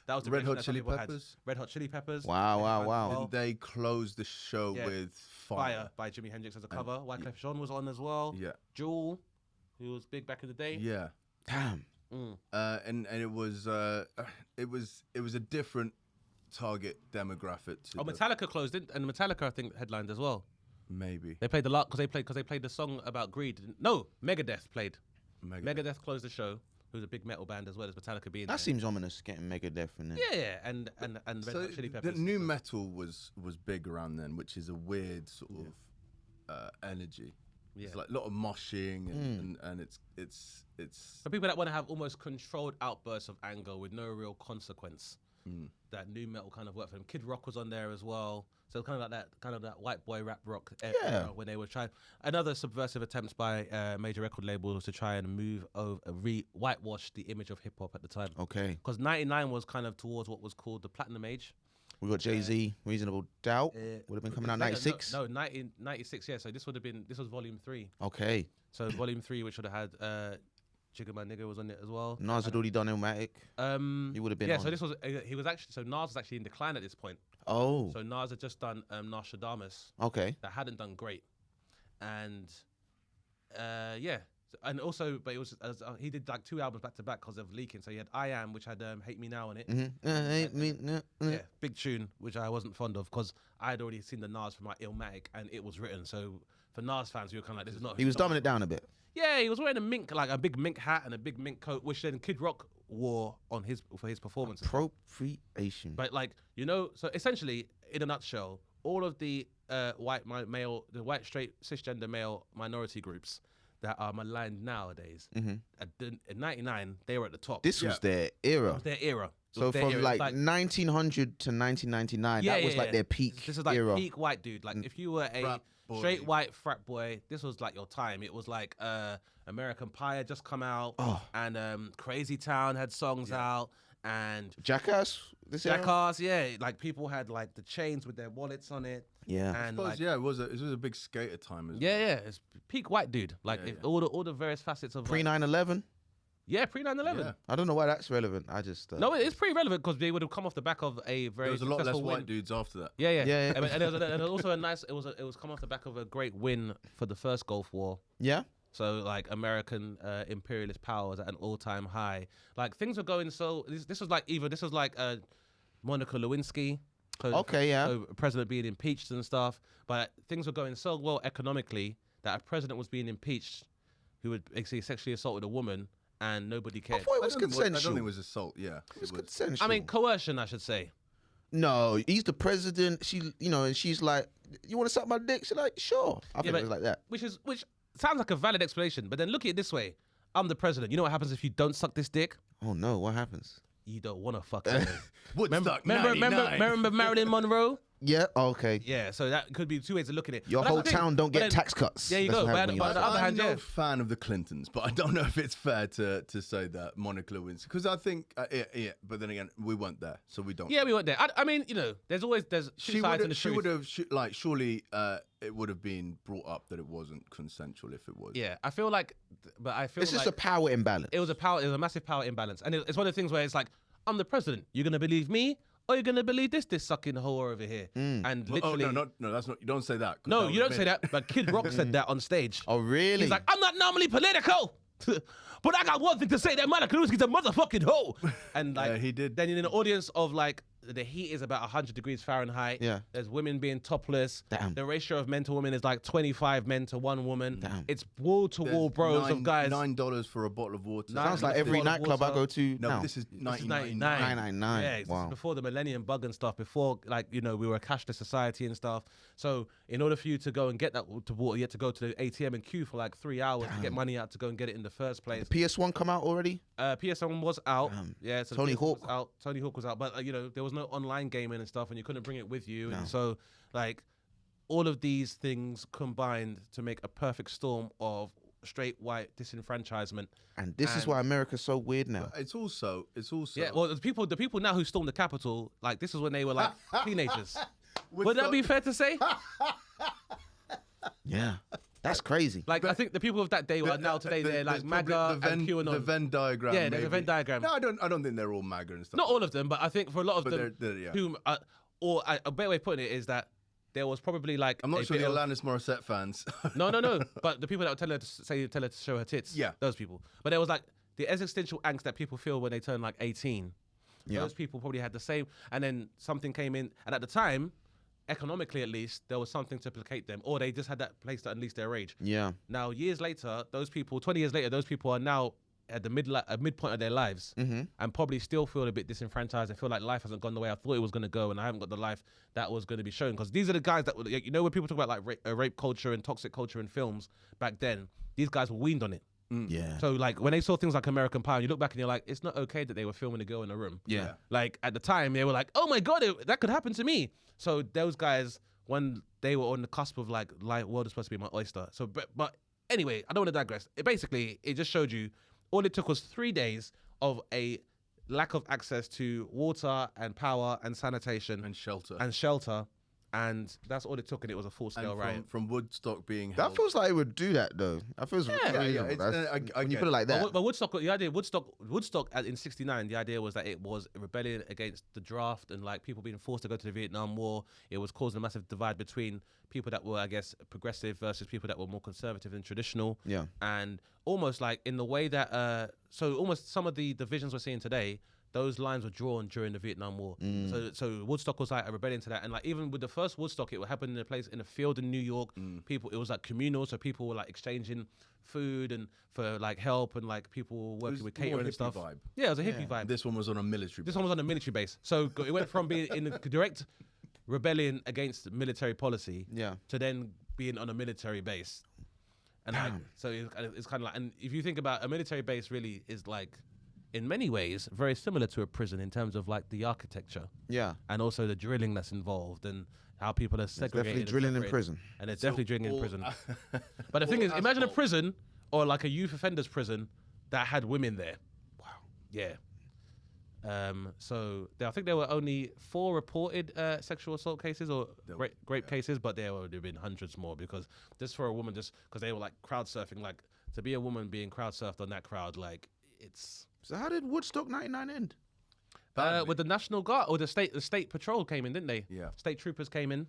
[SPEAKER 2] that was the
[SPEAKER 3] Red
[SPEAKER 2] version
[SPEAKER 3] Hot
[SPEAKER 2] that some
[SPEAKER 3] Chili
[SPEAKER 2] people had.
[SPEAKER 3] Peppers?
[SPEAKER 2] Red Hot Chili Peppers.
[SPEAKER 1] Wow.
[SPEAKER 3] and they closed the show
[SPEAKER 2] Yeah.
[SPEAKER 3] with
[SPEAKER 2] Fire by Jimi Hendrix as a cover. Wyclef Jean was on as well.
[SPEAKER 3] Yeah.
[SPEAKER 2] Jewel, who was big back in the day.
[SPEAKER 3] Yeah.
[SPEAKER 1] Damn.
[SPEAKER 3] And it was a different target demographic to
[SPEAKER 2] Metallica closed it, and Metallica I think headlined as well.
[SPEAKER 3] maybe
[SPEAKER 2] They played because they played the song about greed. No, Megadeth played. Megadeth closed the show. Who's a big metal band as well as Metallica being
[SPEAKER 1] That
[SPEAKER 2] there.
[SPEAKER 1] seems ominous, getting Megadeth in there.
[SPEAKER 2] Yeah, and Red
[SPEAKER 3] So
[SPEAKER 2] Hot Chili
[SPEAKER 3] the
[SPEAKER 2] Peppers.
[SPEAKER 3] new metal was big around then, which is a weird sort of energy. It's like a lot of moshing and it's
[SPEAKER 2] For people that want to have almost controlled outbursts of anger with no real consequence, that new metal kind of worked for them. Kid Rock was on there as well. So kind of like that white boy rap rock era when they were trying. Another subversive attempts by major record labels to try and move over, whitewash the image of hip hop at the time.
[SPEAKER 1] Okay.
[SPEAKER 2] Because 99 was kind of towards what was called the platinum age.
[SPEAKER 1] We got Jay-Z, Reasonable Doubt. Would have been coming out 96.
[SPEAKER 2] No, 96. Yeah. So this was volume 3.
[SPEAKER 1] Okay.
[SPEAKER 2] So volume 3, which would have had Jigga My Nigga was on it as well.
[SPEAKER 1] Nas had already done Illmatic. He would have been.
[SPEAKER 2] Yeah.
[SPEAKER 1] on.
[SPEAKER 2] So this was Nas was actually in decline at this point.
[SPEAKER 1] Oh.
[SPEAKER 2] So Nas had just done Nostradamus.
[SPEAKER 1] Okay.
[SPEAKER 2] That hadn't done great, and and also, but it was he did like 2 albums back to back because of leaking. So he had I Am, which had Hate Me Now on it.
[SPEAKER 1] Hate me now.
[SPEAKER 2] Yeah, big tune, which I wasn't fond of because I had already seen the Nas from like Illmatic, and it was written. So for Nas fans, we were kind of like, this is not.
[SPEAKER 1] He was dumbing it down a bit.
[SPEAKER 2] Yeah, he was wearing a big mink hat and a big mink coat, which then Kid Rock wore for his performance.
[SPEAKER 1] Appropriation.
[SPEAKER 2] But so essentially, in a nutshell, all of the white straight cisgender male minority groups that are maligned nowadays, in '99 they were at the top.
[SPEAKER 1] This was their era.
[SPEAKER 2] It was their era.
[SPEAKER 1] So from like 1900 to 1999, that was like their peak
[SPEAKER 2] This is like
[SPEAKER 1] era.
[SPEAKER 2] peak white dude. Like if you were a
[SPEAKER 3] Frat boy.
[SPEAKER 2] straight white frat boy, this was like your time. It was like American Pie had just come out, and Crazy Town had songs out, and
[SPEAKER 1] Jackass. This era?
[SPEAKER 2] Jackass, like people had like the chains with their wallets on it.
[SPEAKER 1] Yeah.
[SPEAKER 2] And
[SPEAKER 3] Suppose,
[SPEAKER 2] like,
[SPEAKER 3] it was a big skater time as well.
[SPEAKER 2] yeah, it's peak white dude. Like all the various facets of
[SPEAKER 1] Pre
[SPEAKER 2] like,
[SPEAKER 1] 9/11.
[SPEAKER 2] yeah, pre 9/11.
[SPEAKER 3] Yeah.
[SPEAKER 1] I don't know why that's relevant. I just
[SPEAKER 2] No, it's pretty relevant because they would have come off the back of a very
[SPEAKER 3] There was a lot less
[SPEAKER 2] successful
[SPEAKER 3] white
[SPEAKER 2] win.
[SPEAKER 3] dudes after that.
[SPEAKER 2] Yeah.
[SPEAKER 1] Yeah.
[SPEAKER 2] And it was also a nice. It was come off the back of a great win for the first Gulf War.
[SPEAKER 1] yeah.
[SPEAKER 2] So like American imperialist power was at an all-time high. Like things were going so. This was like Monica Lewinsky.
[SPEAKER 1] Okay, yeah.
[SPEAKER 2] So president being impeached and stuff, but things were going so well economically that a president was being impeached who would actually sexually assaulted a woman and nobody
[SPEAKER 1] I
[SPEAKER 2] cared.
[SPEAKER 1] thought it was
[SPEAKER 3] I don't
[SPEAKER 1] consensual.
[SPEAKER 3] think it was assault. Yeah,
[SPEAKER 1] It was consensual.
[SPEAKER 2] I mean coercion, I should say.
[SPEAKER 1] no, he's the president. And she's like, you want to suck my dick? She's like, sure. I think it was like that.
[SPEAKER 2] Which sounds like a valid explanation, but then look at it this way: I'm the president. You know what happens if you don't suck this dick?
[SPEAKER 1] Oh no, what happens?
[SPEAKER 2] You don't want to fuck it.
[SPEAKER 3] Woodstock
[SPEAKER 2] Remember Marilyn Monroe?
[SPEAKER 1] Yeah. Okay.
[SPEAKER 2] Yeah, so that could be 2 ways of looking at it.
[SPEAKER 1] Your
[SPEAKER 2] But that's
[SPEAKER 1] whole
[SPEAKER 2] the thing.
[SPEAKER 1] town don't
[SPEAKER 2] But
[SPEAKER 1] get
[SPEAKER 2] then-
[SPEAKER 1] tax cuts.
[SPEAKER 2] There you
[SPEAKER 1] That's
[SPEAKER 2] go.
[SPEAKER 1] what
[SPEAKER 2] But
[SPEAKER 1] happens when
[SPEAKER 2] on
[SPEAKER 1] you
[SPEAKER 2] the
[SPEAKER 1] like
[SPEAKER 2] other
[SPEAKER 3] I'm
[SPEAKER 2] hand,
[SPEAKER 3] no
[SPEAKER 2] yeah.
[SPEAKER 3] fan of the Clintons, but I don't know if it's fair to say that Monica Lewinsky, because I think but then again we weren't there, so we don't.
[SPEAKER 2] Yeah, we weren't there. I mean, there's two
[SPEAKER 3] She
[SPEAKER 2] sides
[SPEAKER 3] would
[SPEAKER 2] in the
[SPEAKER 3] she
[SPEAKER 2] truth.
[SPEAKER 3] would have surely it would have been brought up that it wasn't consensual if it was.
[SPEAKER 2] Yeah, I feel like,
[SPEAKER 1] It's just a power imbalance.
[SPEAKER 2] it was a massive power imbalance, and it's one of the things where it's like, I'm the president. You're gonna believe me, or you're gonna believe this sucking whore over here? And
[SPEAKER 3] Well,
[SPEAKER 2] literally,
[SPEAKER 3] no, that's not. You don't say that. 'cause
[SPEAKER 2] no,
[SPEAKER 3] that
[SPEAKER 2] you
[SPEAKER 3] was
[SPEAKER 2] don't say that. But Kid Rock said that on stage.
[SPEAKER 1] Oh really?
[SPEAKER 2] He's like, I'm not normally political, but I got one thing to say. That Monica Lewinsky's a motherfucking hoe. And like,
[SPEAKER 3] Yeah, he did.
[SPEAKER 2] Then in an audience of like, the heat is about 100 degrees Fahrenheit.
[SPEAKER 1] Yeah.
[SPEAKER 2] There's women being topless.
[SPEAKER 1] Damn.
[SPEAKER 2] The ratio of men to women is like 25 men to 1 woman.
[SPEAKER 1] Damn.
[SPEAKER 2] It's wall to wall bros of guys.
[SPEAKER 3] $9 for a bottle of water.
[SPEAKER 1] Sounds like
[SPEAKER 2] This
[SPEAKER 1] every
[SPEAKER 2] is
[SPEAKER 1] nightclub I
[SPEAKER 2] water.
[SPEAKER 1] go to
[SPEAKER 3] No,
[SPEAKER 1] now.
[SPEAKER 3] this is
[SPEAKER 2] This is
[SPEAKER 3] 99.
[SPEAKER 1] 999.
[SPEAKER 2] Yeah, this
[SPEAKER 1] Wow.
[SPEAKER 2] is before the millennium bug and stuff, before we were a cashless society and stuff. So in order for you to go and get that to water, you had to go to the ATM and queue for like 3 hours to get money out to go and get it in the first place.
[SPEAKER 1] PS1 come out already?
[SPEAKER 2] PS1 was out. Yeah, so
[SPEAKER 1] Tony
[SPEAKER 2] PS1 was
[SPEAKER 1] Hawk.
[SPEAKER 2] out. Tony Hawk was out, but there was no online gaming and stuff, and you couldn't bring it with you. And so, like, all of these things combined to make a perfect storm of straight white disenfranchisement.
[SPEAKER 1] And this is why America's so weird now.
[SPEAKER 3] It's also.
[SPEAKER 2] Yeah, well, the people now who stormed the Capitol, like this is when they were like teenagers. Would that be fair to say?
[SPEAKER 1] Yeah. That's crazy.
[SPEAKER 2] Like, I think the people of that day are now today they're like
[SPEAKER 3] there's
[SPEAKER 2] MAGA
[SPEAKER 3] probably
[SPEAKER 2] and QAnon.
[SPEAKER 3] The Venn diagram.
[SPEAKER 2] Yeah, there's a
[SPEAKER 3] maybe.
[SPEAKER 2] Venn diagram.
[SPEAKER 3] No, I don't think they're all MAGA and stuff.
[SPEAKER 2] Not all of them, but I think for a lot of
[SPEAKER 3] But
[SPEAKER 2] them,
[SPEAKER 3] they're- yeah.
[SPEAKER 2] whom, a better way of putting it is that there was probably like
[SPEAKER 3] I'm not
[SPEAKER 2] a
[SPEAKER 3] sure
[SPEAKER 2] bit
[SPEAKER 3] the
[SPEAKER 2] of-
[SPEAKER 3] Alanis Morissette fans.
[SPEAKER 2] No. But the people that would tell her to show her tits.
[SPEAKER 3] Yeah.
[SPEAKER 2] Those people. But there was like the existential angst that people feel when they turn like 18.
[SPEAKER 1] Yeah.
[SPEAKER 2] Those people probably had the same. And then something came in. And at the time, economically at least, there was something to placate them. Or they just had that place to unleash their rage.
[SPEAKER 1] Yeah.
[SPEAKER 2] Now, years later, those people, 20 years later, those people are now at the midpoint of their lives and probably still feel a bit disenfranchised and feel like life hasn't gone the way I thought it was going to go, and I haven't got the life that was going to be shown. Because these are the guys that, you know, when people talk about like rape culture and toxic culture in films back then, these guys were weaned on it.
[SPEAKER 1] Yeah.
[SPEAKER 2] So like when they saw things like American Pie, and you look back and you're like, it's not okay that they were filming a girl in a room.
[SPEAKER 1] Yeah.
[SPEAKER 2] Like at the time they were like, oh my God, that could happen to me. So those guys, when they were on the cusp of like world is supposed to be my oyster. So, but anyway, I don't want to digress. It just showed you all it took was 3 days of a lack of access to water and power and sanitation
[SPEAKER 3] And shelter.
[SPEAKER 2] And that's all it took, and it was a full-scale riot.
[SPEAKER 3] From Woodstock being
[SPEAKER 1] That
[SPEAKER 3] held.
[SPEAKER 1] feels like it would do that though. That feels
[SPEAKER 3] it's- I
[SPEAKER 1] when you
[SPEAKER 3] get
[SPEAKER 1] put it like that.
[SPEAKER 2] But Woodstock in '69, the idea was that it was a rebellion against the draft and like people being forced to go to the Vietnam War. It was causing a massive divide between people that were, I guess, progressive versus people that were more conservative and traditional.
[SPEAKER 1] Yeah.
[SPEAKER 2] And almost like in the way that, so almost some of the divisions we're seeing today, those lines were drawn during the Vietnam War. So Woodstock was like a rebellion to that. And like even with the first Woodstock, it would happen in a place in a field in New York. It was like communal, so people were like exchanging food and for like help, and like people were working with catering and stuff.
[SPEAKER 3] Vibe.
[SPEAKER 2] Yeah, it was a hippie vibe.
[SPEAKER 3] This one was on a military.
[SPEAKER 2] This one was on a military base. So it went from being in a direct rebellion against military policy to then being on a military base. And like, so it's kind of like, and if you think about a military base, really is like, in many ways, very similar to a prison in terms of like the architecture.
[SPEAKER 1] Yeah.
[SPEAKER 2] And also the drilling that's involved and how people are segregated.
[SPEAKER 1] Definitely drilling in
[SPEAKER 2] separated.
[SPEAKER 1] prison.
[SPEAKER 2] And it's definitely drilling in prison. But the thing is, imagine a prison or like a youth offenders prison that had women there. Wow. Yeah. So I think there were only 4 reported sexual assault cases or rape cases, but there would have been hundreds more, because just for a woman, just because they were like crowd surfing, like to be a woman being crowd surfed on that crowd, like it's.
[SPEAKER 1] So how did Woodstock 99 end?
[SPEAKER 2] With the National Guard or the state patrol came in, didn't they?
[SPEAKER 3] Yeah.
[SPEAKER 2] State troopers came in.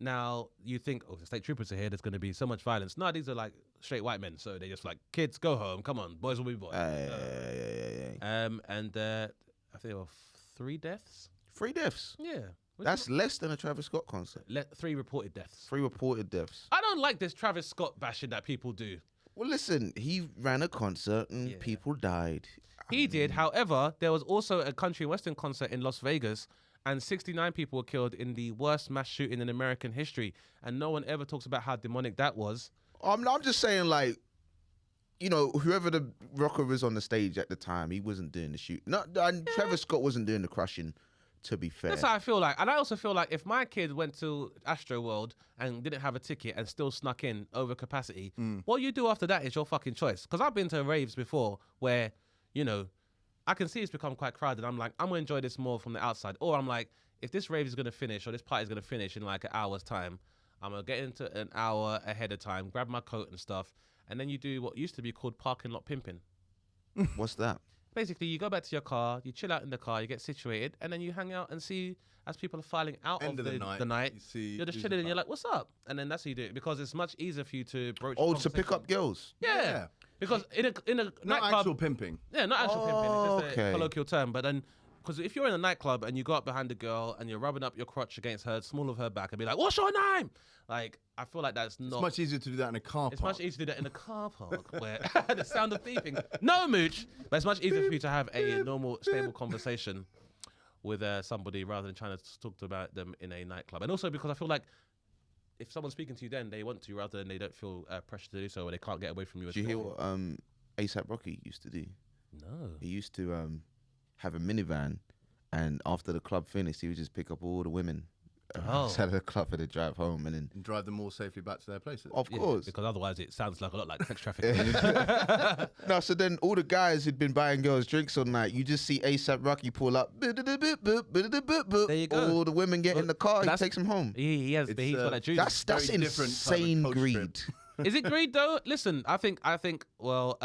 [SPEAKER 2] Now you think, the state troopers are here, there's going to be so much violence. No, these are like straight white men, so they just like, kids, go home, come on, boys will be boys. And I think there were 3 deaths.
[SPEAKER 1] 3 deaths.
[SPEAKER 2] Yeah,
[SPEAKER 1] That's less than a Travis Scott concert.
[SPEAKER 2] 3 reported deaths.
[SPEAKER 1] 3 reported deaths.
[SPEAKER 2] I don't like this Travis Scott bashing that people do.
[SPEAKER 1] Well, listen, he ran a concert and people died.
[SPEAKER 2] He did. However, there was also a country and western concert in Las Vegas, and 69 people were killed in the worst mass shooting in American history. And no one ever talks about how demonic that was.
[SPEAKER 1] I'm just saying, like, you know, whoever the rocker was on the stage at the time, he wasn't doing the shoot. And Travis Scott wasn't doing the crushing, to be fair.
[SPEAKER 2] That's how I feel like. And I also feel like if my kid went to Astro World and didn't have a ticket and still snuck in over capacity, what you do after that is your fucking choice. Because I've been to raves before where, you know, I can see it's become quite crowded. I'm like, I'm going to enjoy this more from the outside. Or I'm like, if this rave is going to finish or this party is going to finish in like an hour's time, I'm going to get into an hour ahead of time, grab my coat and stuff, and then you do what used to be called parking lot pimping.
[SPEAKER 1] What's that?
[SPEAKER 2] Basically, you go back to your car, you chill out in the car, you get situated, and then you hang out and see as people are filing out
[SPEAKER 3] End
[SPEAKER 2] of
[SPEAKER 3] of
[SPEAKER 2] the night. You're just chilling and you're like, what's up? And then that's how you do it, because it's much easier for you to broach.
[SPEAKER 1] Oh, to pick up girls.
[SPEAKER 2] Yeah. Because in a
[SPEAKER 3] Not
[SPEAKER 2] nightclub,
[SPEAKER 3] actual pimping.
[SPEAKER 2] yeah, not actual pimping. It's just
[SPEAKER 1] Okay.
[SPEAKER 2] a colloquial term. But then, because if you're in a nightclub and you go up behind a girl and you're rubbing up your crotch against her, small of her back, and be like, "What's your name?" Like, I feel like that's not.
[SPEAKER 3] It's much easier to do that in a car
[SPEAKER 2] It's
[SPEAKER 3] park.
[SPEAKER 2] much easier to do that in a car park where the sound of beeping. No mooch, but it's much easier for you to have a normal, stable conversation with somebody rather than trying to talk about them in a nightclub. And also because I feel like if someone's speaking to you, then they want to rather than they don't feel pressure to do so, or they can't get away from you.
[SPEAKER 1] Did you hear what ASAP Rocky used to do?
[SPEAKER 2] No.
[SPEAKER 1] He used to have a minivan, and after the club finished, he would just pick up all the women outside of the club for the drive home, and then
[SPEAKER 3] And drive them all safely back to their places.
[SPEAKER 1] of course.
[SPEAKER 2] Because otherwise it sounds like a lot like sex trafficking.
[SPEAKER 1] No, so then all the guys who'd been buying girls drinks all night, you just see ASAP Rocky pull up. There
[SPEAKER 2] you go.
[SPEAKER 1] All the women get in the car, he
[SPEAKER 2] That's-
[SPEAKER 1] takes them home.
[SPEAKER 2] He's got that juice.
[SPEAKER 1] That's
[SPEAKER 3] very different type of
[SPEAKER 1] insane
[SPEAKER 3] coach
[SPEAKER 1] greed.
[SPEAKER 3] trip.
[SPEAKER 2] Is it greed though? Listen, I think. Well,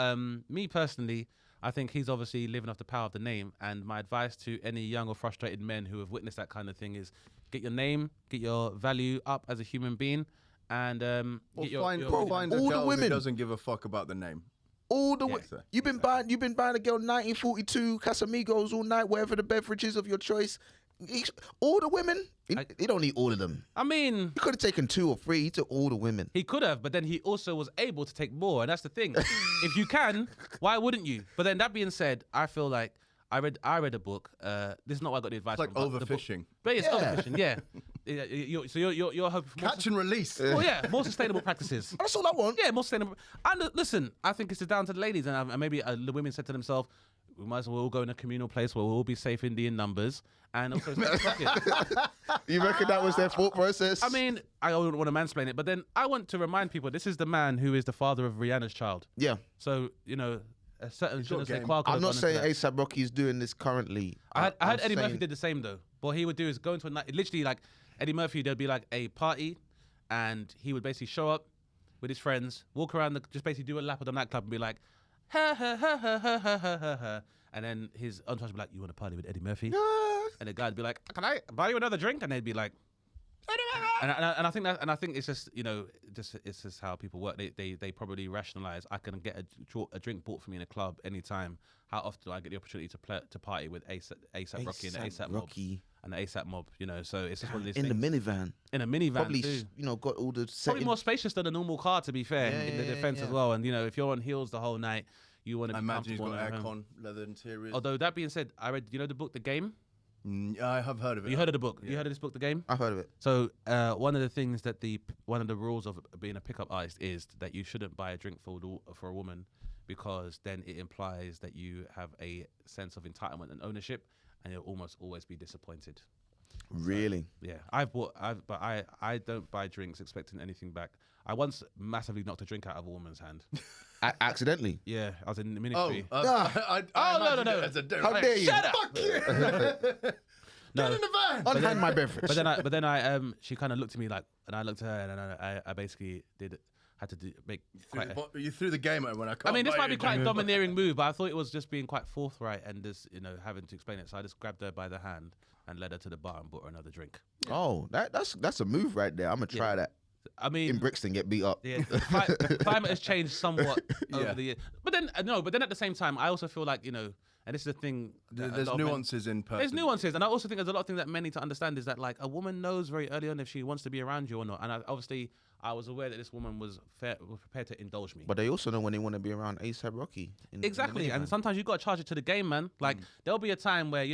[SPEAKER 2] me personally, I think he's obviously living off the power of the name. And my advice to any young or frustrated men who have witnessed that kind of thing is: get your name, get your value up as a human being, and
[SPEAKER 3] Or
[SPEAKER 2] get your,
[SPEAKER 3] find,
[SPEAKER 2] your
[SPEAKER 3] or find a
[SPEAKER 1] all the
[SPEAKER 3] girl
[SPEAKER 1] women.
[SPEAKER 3] who doesn't give a fuck about the name.
[SPEAKER 1] All the way.
[SPEAKER 3] Yes, sir.
[SPEAKER 1] You've been buying a girl 1942 Casamigos all night, wherever the beverage is of your choice. All the women? He don't need all of them.
[SPEAKER 2] I mean,
[SPEAKER 1] He could have taken 2 or 3. He took all the women.
[SPEAKER 2] he could have, but then he also was able to take more, and that's the thing. If you can, why wouldn't you? But then that being said, I feel like I read a book. This is not what I got the advice.
[SPEAKER 3] It's like
[SPEAKER 2] from, but the book-
[SPEAKER 3] overfishing.
[SPEAKER 2] But it's overfishing, yeah. So you're hoping for more
[SPEAKER 3] Catch and release.
[SPEAKER 2] well, yeah, more sustainable practices.
[SPEAKER 1] That's all I want.
[SPEAKER 2] Yeah, more sustainable. And listen, I think it's down to the ladies, and maybe the women said to themselves, we might as well all go in a communal place where we'll all be safe in numbers, and also
[SPEAKER 1] You reckon that was their thought process?
[SPEAKER 2] I mean, I don't want to mansplain it, but then I want to remind people this is the man who is the father of Rihanna's child.
[SPEAKER 1] yeah.
[SPEAKER 2] So, a certain je ne sais
[SPEAKER 3] game.
[SPEAKER 2] quoi could
[SPEAKER 1] I'm
[SPEAKER 2] have
[SPEAKER 1] not
[SPEAKER 2] gone into
[SPEAKER 1] saying
[SPEAKER 2] that.
[SPEAKER 1] ASAP Rocky is doing this currently.
[SPEAKER 2] I heard
[SPEAKER 1] I'm
[SPEAKER 2] Eddie Murphy
[SPEAKER 1] saying-
[SPEAKER 2] did the same though. What he would do is go into a night, literally like Eddie Murphy, there'd be like a party, and he would basically show up with his friends, walk around, just basically do a lap of the nightclub and be like, ha ha ha ha ha ha ha ha ha. And then his entourage would be like, you want to party with Eddie Murphy? And the guy would be like, can I buy you another drink? And they'd be like, and I think it's just it's just how people work. They probably rationalize. I can get a drink bought for me in a club anytime. How often do I get the opportunity to party with ASAP Rocky and the ASAP Mob and the ASAP Mob? So it's just one of these
[SPEAKER 1] in
[SPEAKER 2] things.
[SPEAKER 1] the minivan.
[SPEAKER 2] In a minivan,
[SPEAKER 1] Probably,
[SPEAKER 2] too.
[SPEAKER 1] got all the
[SPEAKER 2] Probably
[SPEAKER 1] settings.
[SPEAKER 2] more spacious than a normal car, to be fair, in the defense as well. And if you're on heels the whole night, you want to
[SPEAKER 3] I
[SPEAKER 2] be
[SPEAKER 3] imagine he's
[SPEAKER 2] comfortable.
[SPEAKER 3] got
[SPEAKER 2] and everything.
[SPEAKER 3] aircon, leather interiors.
[SPEAKER 2] Although that being said, I read the book The Game.
[SPEAKER 3] I have heard of it.
[SPEAKER 2] You heard of the book? You heard of this book The Game?
[SPEAKER 1] I've heard of it.
[SPEAKER 2] So one of the things that one of the rules of being a pickup artist is that you shouldn't buy a drink for a woman, because then it implies that you have a sense of entitlement and ownership, and you'll almost always be disappointed.
[SPEAKER 1] Really?
[SPEAKER 2] Yeah, but I don't buy drinks expecting anything back. I once massively knocked a drink out of a woman's hand.
[SPEAKER 1] Accidentally?
[SPEAKER 2] Yeah, I was in the
[SPEAKER 3] Oh,
[SPEAKER 2] ministry.
[SPEAKER 3] no.
[SPEAKER 1] How dare you?
[SPEAKER 2] Shut up!
[SPEAKER 3] Fuck you!
[SPEAKER 2] No.
[SPEAKER 3] Get in the van!
[SPEAKER 1] Unhand my beverage.
[SPEAKER 2] But then I she kind of looked at me like, and I looked at her, and I basically had to make quite.
[SPEAKER 3] You threw the game at when I can't.
[SPEAKER 2] I mean, this
[SPEAKER 3] buy
[SPEAKER 2] might
[SPEAKER 3] you
[SPEAKER 2] be quite a
[SPEAKER 3] drink.
[SPEAKER 2] domineering move, but I thought it was just being quite forthright and just having to explain it. So I just grabbed her by the hand and led her to the bar and bought her another drink.
[SPEAKER 1] Oh, that's a move right there. I'm gonna try that.
[SPEAKER 2] I mean,
[SPEAKER 1] In Brixton, get beat up.
[SPEAKER 2] yeah, the climate has changed somewhat over the years. But then at the same time, I also feel like and this is the thing. that a
[SPEAKER 3] There's
[SPEAKER 2] lot of men-
[SPEAKER 3] nuances in person.
[SPEAKER 2] There's nuances, and I also think there's a lot of things that men need to understand is that like a woman knows very early on if she wants to be around you or not. And I was aware that this woman was prepared to indulge me.
[SPEAKER 1] But they also know when they want to be around ASAP Rocky.
[SPEAKER 2] Exactly, and sometimes you got to charge it to the game, man. Like there'll be a time where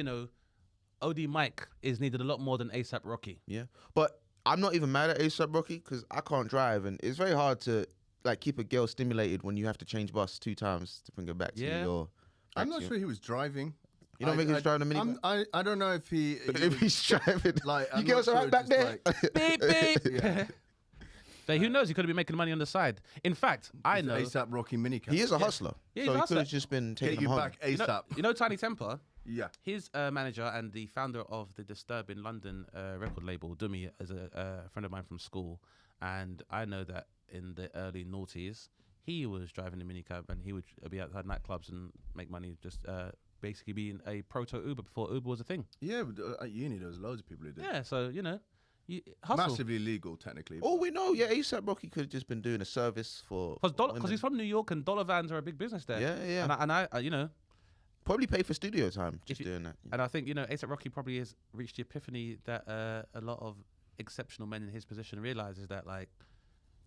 [SPEAKER 2] OD Mike is needed a lot more than ASAP Rocky.
[SPEAKER 1] Yeah, but I'm not even mad at ASAP Rocky because I can't drive, and it's very hard to like keep a girl stimulated when you have to change bus 2 times to bring her back to your.
[SPEAKER 3] I'm not sure he was driving.
[SPEAKER 1] You don't think he was driving a minivan?
[SPEAKER 3] I don't know if he.
[SPEAKER 1] If he's driving,
[SPEAKER 3] Like,
[SPEAKER 1] you
[SPEAKER 3] I'm
[SPEAKER 1] girls
[SPEAKER 3] not
[SPEAKER 1] are
[SPEAKER 3] sure,
[SPEAKER 1] right back
[SPEAKER 3] just
[SPEAKER 1] there.
[SPEAKER 2] Beep beep. So who knows? He could have been making money on the side. In fact, I know.
[SPEAKER 3] ASAP Rocky minicab.
[SPEAKER 1] He is a hustler,
[SPEAKER 2] Yeah, he's
[SPEAKER 1] so
[SPEAKER 2] a
[SPEAKER 1] he
[SPEAKER 2] hustler.
[SPEAKER 1] could have just been taking
[SPEAKER 3] Get
[SPEAKER 1] him
[SPEAKER 3] you
[SPEAKER 1] home.
[SPEAKER 3] back ASAP.
[SPEAKER 2] You know Tiny Temper?
[SPEAKER 3] Yeah.
[SPEAKER 2] His manager and the founder of the Disturb in London record label, Dummy, is a friend of mine from school. And I know that in the early noughties, he was driving a minicab and he would be outside nightclubs and make money just basically being a proto-Uber before Uber was a thing.
[SPEAKER 3] Yeah, but at uni there was loads of people who did.
[SPEAKER 2] Yeah, so, you hustle.
[SPEAKER 3] Massively illegal, technically.
[SPEAKER 1] All we know, ASAP Rocky could have just been doing a service for.
[SPEAKER 2] Because he's from New York and dollar vans are a big business there.
[SPEAKER 1] Yeah.
[SPEAKER 2] And I
[SPEAKER 1] Probably pay for studio time just
[SPEAKER 2] If you-
[SPEAKER 1] doing that.
[SPEAKER 2] And I think, ASAP Rocky probably has reached the epiphany that a lot of exceptional men in his position realize is that, like,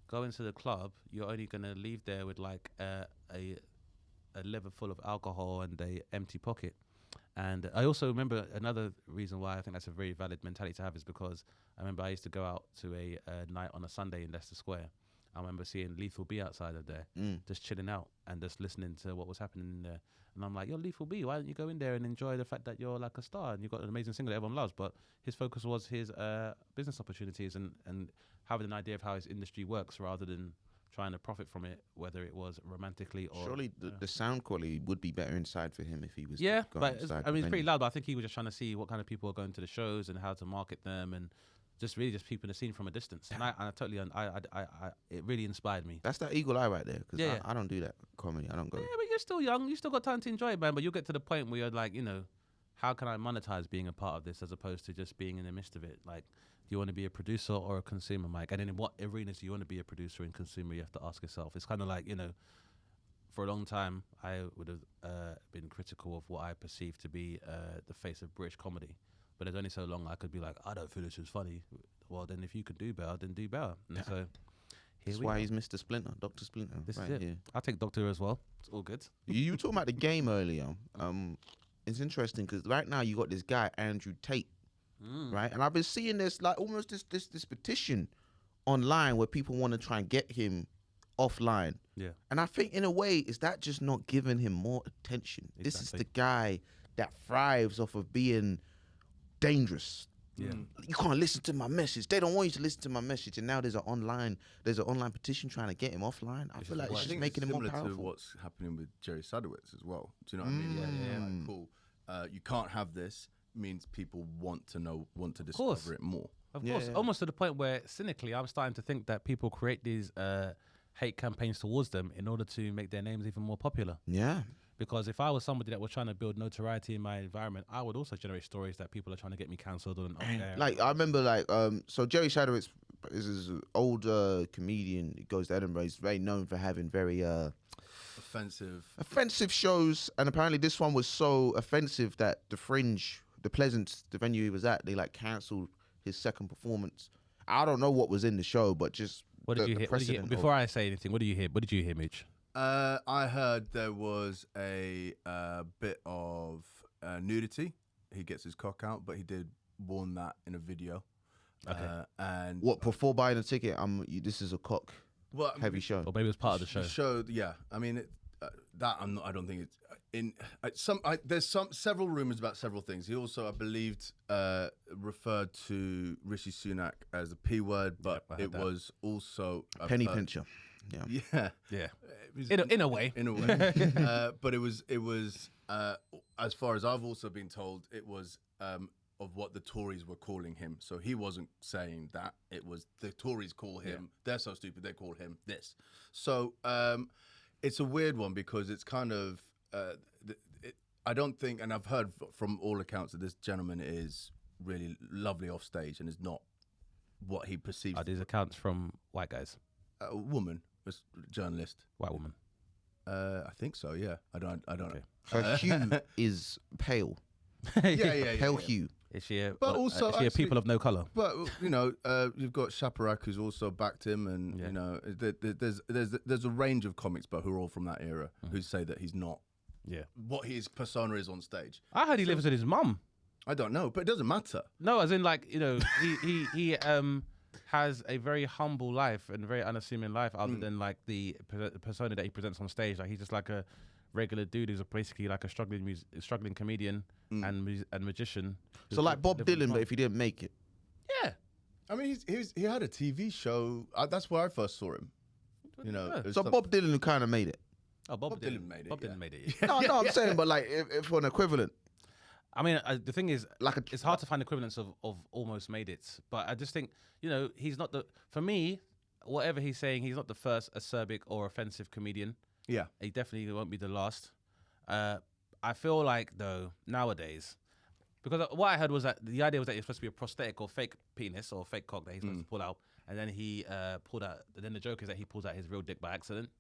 [SPEAKER 2] going to the club, you're only going to leave there with, like, a liver full of alcohol and a empty pocket. And I also remember another reason why I think that's a very valid mentality to have is because I remember I used to go out to a night on a Sunday in Leicester Square. I remember seeing Lethal B outside of there, just chilling out and just listening to what was happening in there. And I'm like, you're Lethal B, why don't you go in there and enjoy the fact that you're like a star and you've got an amazing single that everyone loves? But his focus was his business opportunities and having an idea of how his industry works rather than trying to profit from it, whether it was romantically or...
[SPEAKER 1] Surely the sound quality would be better inside for him if he was.
[SPEAKER 2] Yeah,
[SPEAKER 1] going
[SPEAKER 2] but
[SPEAKER 1] outside
[SPEAKER 2] I mean,
[SPEAKER 1] the
[SPEAKER 2] it's pretty
[SPEAKER 1] venue.
[SPEAKER 2] loud, but I think he was just trying to see what kind of people are going to the shows and how to market them and just really just peeping the scene from a distance. And I totally, it really inspired me.
[SPEAKER 1] That's that eagle eye right there. Because
[SPEAKER 2] Yeah.
[SPEAKER 1] I don't do that comedy. I don't go.
[SPEAKER 2] Yeah, but you're still young. You still got time to enjoy it, man. But you'll get to the point where you're like, how can I monetize being a part of this as opposed to just being in the midst of it? Like, do you want to be a producer or a consumer, Mike? And then in what arenas do you want to be a producer and consumer? You have to ask yourself. It's kind of like, for a long time, I would have been critical of what I perceived to be the face of British comedy. but there's only so long I could be like, I don't feel this is funny. Well, then if you could do better, then do better. And so here
[SPEAKER 1] That's
[SPEAKER 2] we
[SPEAKER 1] why
[SPEAKER 2] are.
[SPEAKER 1] he's Mr. Splinter, Dr. Splinter.
[SPEAKER 2] This
[SPEAKER 1] right
[SPEAKER 2] is it.
[SPEAKER 1] here.
[SPEAKER 2] I'll take Doctor as well. It's all good.
[SPEAKER 1] You were talking about the game earlier. It's interesting because right now you got this guy Andrew Tate, right? And I've been seeing this like almost this petition online where people want to try and get him offline.
[SPEAKER 2] Yeah.
[SPEAKER 1] And I think in a way, is that just not giving him more attention? This is the guy that thrives off of being dangerous.
[SPEAKER 2] Yeah.
[SPEAKER 1] You can't listen to my message. They don't want you to listen to my message. And now there's an online petition trying to get him offline. I feel like it's just making him more
[SPEAKER 3] similar
[SPEAKER 1] powerful.
[SPEAKER 3] to what's happening with Jerry Sadowitz as well. Do you know what I mean? Like, cool. You can't have this means people want to discover it more.
[SPEAKER 2] Of course, almost to the point where cynically, I'm starting to think that people create these hate campaigns towards them in order to make their names even more popular.
[SPEAKER 1] Yeah.
[SPEAKER 2] Because if I was somebody that was trying to build notoriety in my environment, I would also generate stories that people are trying to get me cancelled on.
[SPEAKER 1] Like I remember, so Jerry Sadowitz is an old comedian. He goes to Edinburgh. He's very known for having very offensive shows, and apparently this one was so offensive that the Fringe, the Pleasance, the venue he was at, they like cancelled his second performance. I don't know what was in the show, but just
[SPEAKER 2] what did you hear? Before I say anything, what did you hear? What did you hear, Mooch?
[SPEAKER 3] I heard there was a bit of nudity. He gets his cock out, but he did warn that in a video.
[SPEAKER 2] Okay.
[SPEAKER 3] And
[SPEAKER 1] what, before buying a ticket? This is a cock heavy show.
[SPEAKER 2] Or maybe it was part of the show.
[SPEAKER 3] The show, yeah. I mean, I don't think it's there's several rumors about several things. He also, I believed, referred to Rishi Sunak as a P word, but it was also a
[SPEAKER 1] penny pincher.
[SPEAKER 3] Yeah.
[SPEAKER 2] Yeah. In a way.
[SPEAKER 3] In a way. But it was as far as I've also been told, it was of what the Tories were calling him. So he wasn't saying that. It was the Tories call him, they're so stupid, they call him this. So it's a weird one because it's kind of, I don't think, and I've heard from all accounts that this gentleman is really lovely off stage and is not what he perceives.
[SPEAKER 2] Are these accounts from white guys?
[SPEAKER 3] A woman, a journalist.
[SPEAKER 2] White woman.
[SPEAKER 3] I think so. Yeah. I don't know.
[SPEAKER 1] Her hue is pale.
[SPEAKER 3] Yeah.
[SPEAKER 1] Pale hue.
[SPEAKER 2] Is she a,
[SPEAKER 3] But also,
[SPEAKER 2] is she a people of no color?
[SPEAKER 3] But you've got Shaparak who's also backed him, and there's a range of comics, but who are all from that era who say that he's not.
[SPEAKER 2] Yeah.
[SPEAKER 3] What his persona is on stage.
[SPEAKER 2] I heard he lives with his mum.
[SPEAKER 3] I don't know, but it doesn't matter.
[SPEAKER 2] No, as in he has a very humble life and very unassuming life, other than like the persona that he presents on stage. Like he's just like a regular dude who's basically like a struggling comedian and magician.
[SPEAKER 1] So like Bob Dylan, but if he didn't make it.
[SPEAKER 2] Yeah.
[SPEAKER 3] I mean, he had a TV show. That's where I first saw him.
[SPEAKER 1] So Bob Dylan who kind of made it.
[SPEAKER 2] Oh, Bob Dylan
[SPEAKER 3] made it.
[SPEAKER 2] Bob Dylan made it.
[SPEAKER 1] No, I'm saying, but like if for an equivalent.
[SPEAKER 2] I mean, the thing is, it's hard to find equivalents of almost made it. But I just think, he's not for me, whatever he's saying, he's not the first acerbic or offensive comedian.
[SPEAKER 3] Yeah.
[SPEAKER 2] He definitely won't be the last. I feel like, though, nowadays, because what I heard was that the idea was that it's supposed to be a prosthetic or fake penis or fake cock that he's supposed to pull out. And then he pulled out, then the joke is that he pulls out his real dick by accident.